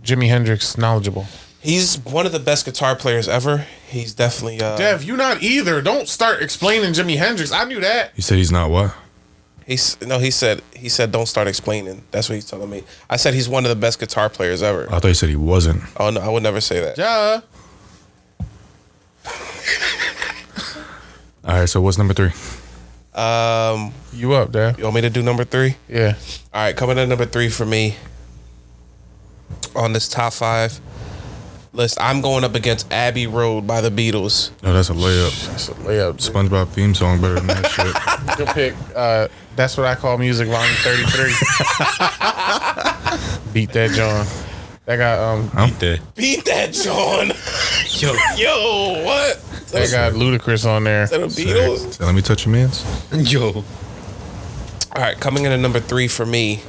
Jimi Hendrix knowledgeable. He's one of the best guitar players ever. He's definitely Dev, you not either. Don't start explaining Jimi Hendrix. I knew that. He said he's not what? he said don't start explaining. That's what he's telling me. I said he's one of the best guitar players ever. I thought he said he wasn't. Oh no, I would never say that. Duh. All right, so what's number 3? You up, Dev? You want me to do number 3? Yeah. All right, coming in number 3 for me on this top 5 list. I'm going up against Abbey Road by the Beatles. No, that's a layup. That's a layup. SpongeBob theme song better than that shit. Good pick. That's what I call music, volume 33. Beat that, John. That got Beat that, John. Yo, what? that got Ludacris on there. Is that a Beatles? So let me touch your mans. Yo. All right, coming in at number 3 for me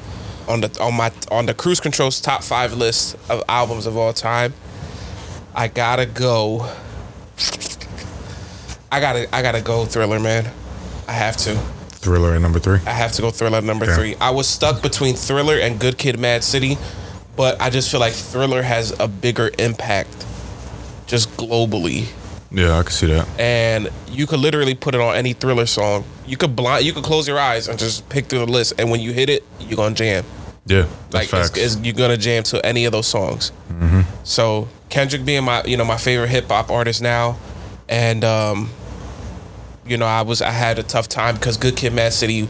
on the Cruise Control's top 5 list of albums of all time. I gotta go I gotta go Thriller, man. I have to. Thriller at number 3. I have to go Thriller at number 3. I was stuck between Thriller and Good Kid, Mad City, but I just feel like Thriller has a bigger impact just globally. Yeah, I can see that. And you could literally put it on any Thriller song. You could close your eyes and just pick through the list, and when you hit it, you're gonna jam. Yeah, that's Like facts. you're gonna jam to any of those songs. Mm-hmm. So Kendrick being my favorite hip hop artist now, and I had a tough time because Good Kid, Mad City,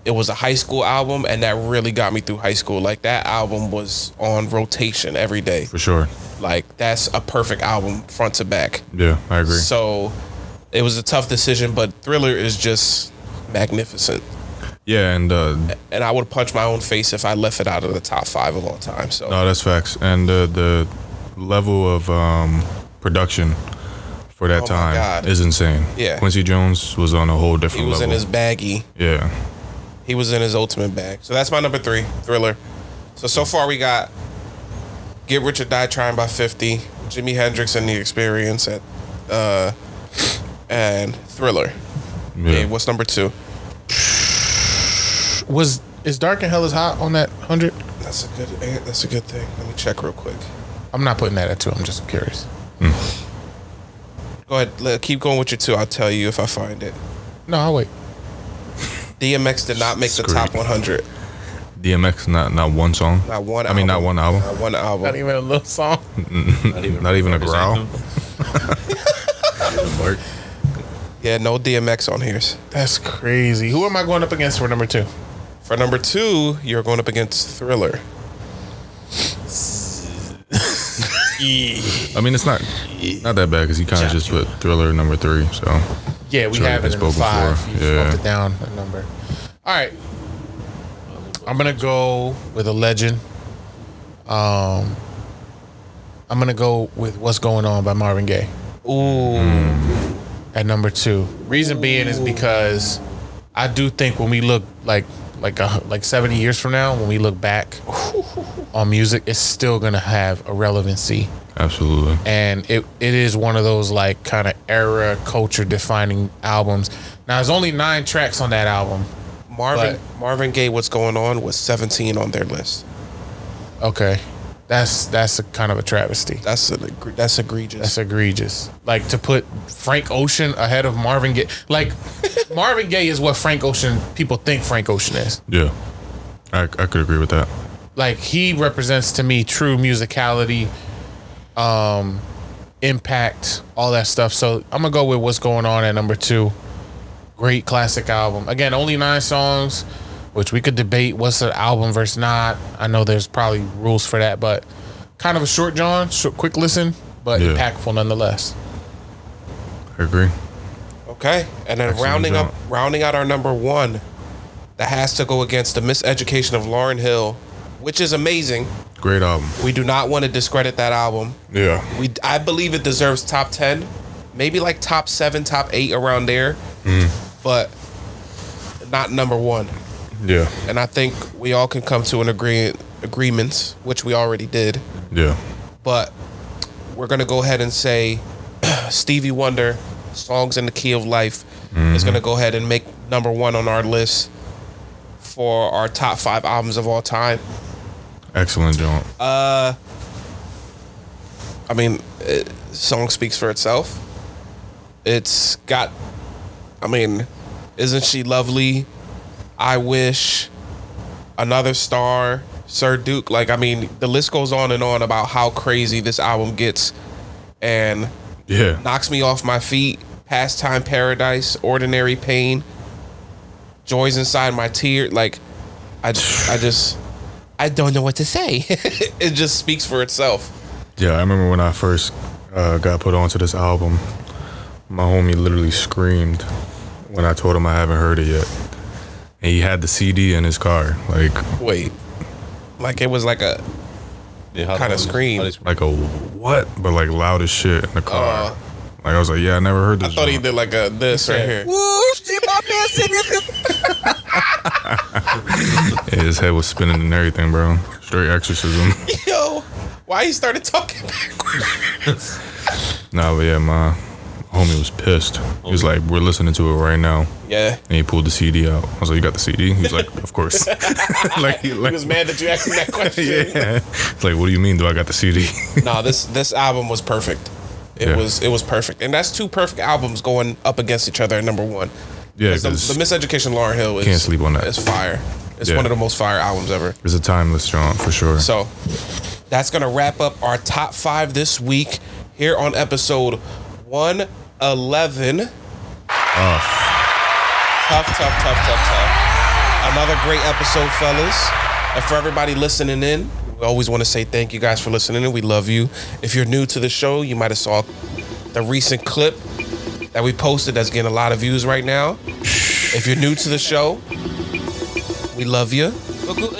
it was a high school album, and that really got me through high school. Like that album was on rotation every day. For sure. Like that's a perfect album front to back. Yeah, I agree. So it was a tough decision, but Thriller is just magnificent. Yeah, and I would punch my own face if I left it out of the top 5 of all time. So no, that's facts. And the level of production for that Oh my time God. is insane. Yeah. Quincy Jones was on a whole different he was level. in his baggie. Yeah. He was in his ultimate bag. So that's my number 3, Thriller. So far we got Get Rich or Die Trying by 50, Jimi Hendrix and the Experience and Thriller. Yeah. Okay, what's number 2? Is Dark and Hell is Hot on that 100? That's a good thing. Let me check real quick. I'm not putting that at 2. I'm just curious. Go ahead. Keep going with your 2. I'll tell you if I find it. No, I'll wait. DMX did not make the Screwed. top 100. DMX, not one song. Not one. I mean, not one album. Not one album. Not even a little song. Not even a growl. Yeah, no DMX on here. That's crazy. Who am I going up against for number 2? For number 2, you're going up against Thriller. I mean, it's not that bad because he kind of just put Thriller number 3. So Yeah, we Sure, have it it's in the spoken 5. for. You just Yeah. bumped it down a number. All right. I'm going to go with a legend. I'm going to go with What's Going On by Marvin Gaye. Ooh. At number 2. Reason being is because I do think when we look like 70 years from now, when we look back on music, it's still gonna have a relevancy, absolutely. and it is one of those like kind of era culture defining albums. Now there's only 9 tracks on that album. Marvin Gaye, What's Going On was 17 on their list. Okay, that's a kind of a travesty. That's egregious. That's egregious. Like to put Frank Ocean ahead of Marvin Gaye. Like Marvin Gaye is what Frank Ocean people think Frank Ocean is. Yeah, I could agree with that. Like he represents to me true musicality, impact, all that stuff. So I'm gonna go with What's Going On at number 2. Great classic album. Again, only 9 songs, which we could debate what's an album versus not. I know there's probably rules for that, but kind of a short quick listen, but Yeah. impactful nonetheless. I agree. Okay, and then Excellent rounding out our number 1, that has to go against The Miseducation of Lauryn Hill, which is amazing. Great album. We do not want to discredit that album. Yeah. I believe it deserves top 10, maybe like top 7, top 8 around there, but not number 1. Yeah. And I think we all can come to an agreement, which we already did. Yeah. But we're gonna go ahead and say Stevie Wonder, Songs in the Key of Life, is gonna go ahead and make number 1 on our list for our top 5 albums of all time. Excellent job. I mean, song speaks for itself. It's got, I mean, Isn't She Lovely? I Wish, Another Star, Sir Duke. Like, I mean, the list goes on and on about how crazy this album gets, and Yeah. Knocks Me Off My Feet, Pastime Paradise, Ordinary Pain, Joys Inside My Tear. Like, I don't know what to say. It just speaks for itself. Yeah, I remember when I first got put onto this album, my homie literally screamed when I told him I haven't heard it yet. And he had the CD in his car, like Wait, like it was like a kind of scream. like a what? But like loud as shit in the car. Like I was like, yeah, I never heard this. I thought he joint. did like a this right here. Yeah, his head was spinning and everything, bro. Straight exorcism. Yo, why he started talking backwards? Nah, but yeah, my Homie was pissed. He was like, "We're listening to it right now." Yeah. And he pulled the CD out. I was like, "You got the CD?" He was like, "Of course." He was mad that you asked me that question. Yeah. It's like, "What do you mean? Do I got the CD?" No, this album was perfect. It was perfect, and that's two perfect albums going up against each other at number one. Yeah, the Miseducation of Lauryn Hill is can't sleep on that. It's fire. It's one of the most fire albums ever. It's a timeless joint for sure. So that's gonna wrap up our top 5 this week here on episode 111. Tough. Another great episode, fellas. And for everybody listening in, we always want to say thank you guys for listening in. We love you. If you're new to the show, you might have saw the recent clip that we posted that's getting a lot of views right now. If you're new to the show, we love you.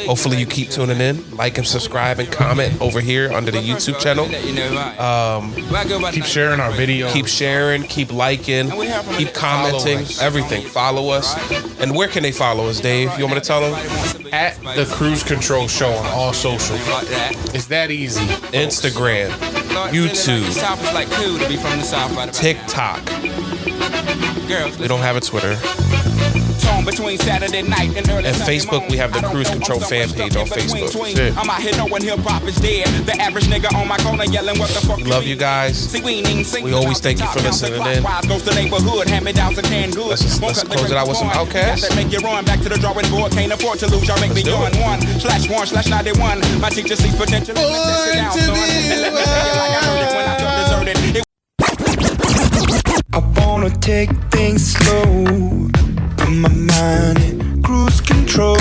Hopefully you keep tuning in. Like and subscribe and comment over here under the YouTube channel. Keep sharing our video. Keep sharing, keep liking, keep commenting, everything. Follow us. And where can they follow us, Dave? You want me to tell them? At the Cruise Control Show on all socials. It's that easy. Instagram, YouTube, TikTok. We don't have a Twitter. Between Saturday night and early And Facebook, we have the Cruise Control fan page on Facebook. I'm out here knowing hip hop is dead. The average nigga on my corner yelling what the fuck. We love you guys. We always thank you for listening in. Let's close it out with some Outkast. Make you run back to the drawing board. Can't afford to lose. Y'all make me on 1/1/91. My teacher sees potential. I wanna take things slow. Put my mind in cruise control.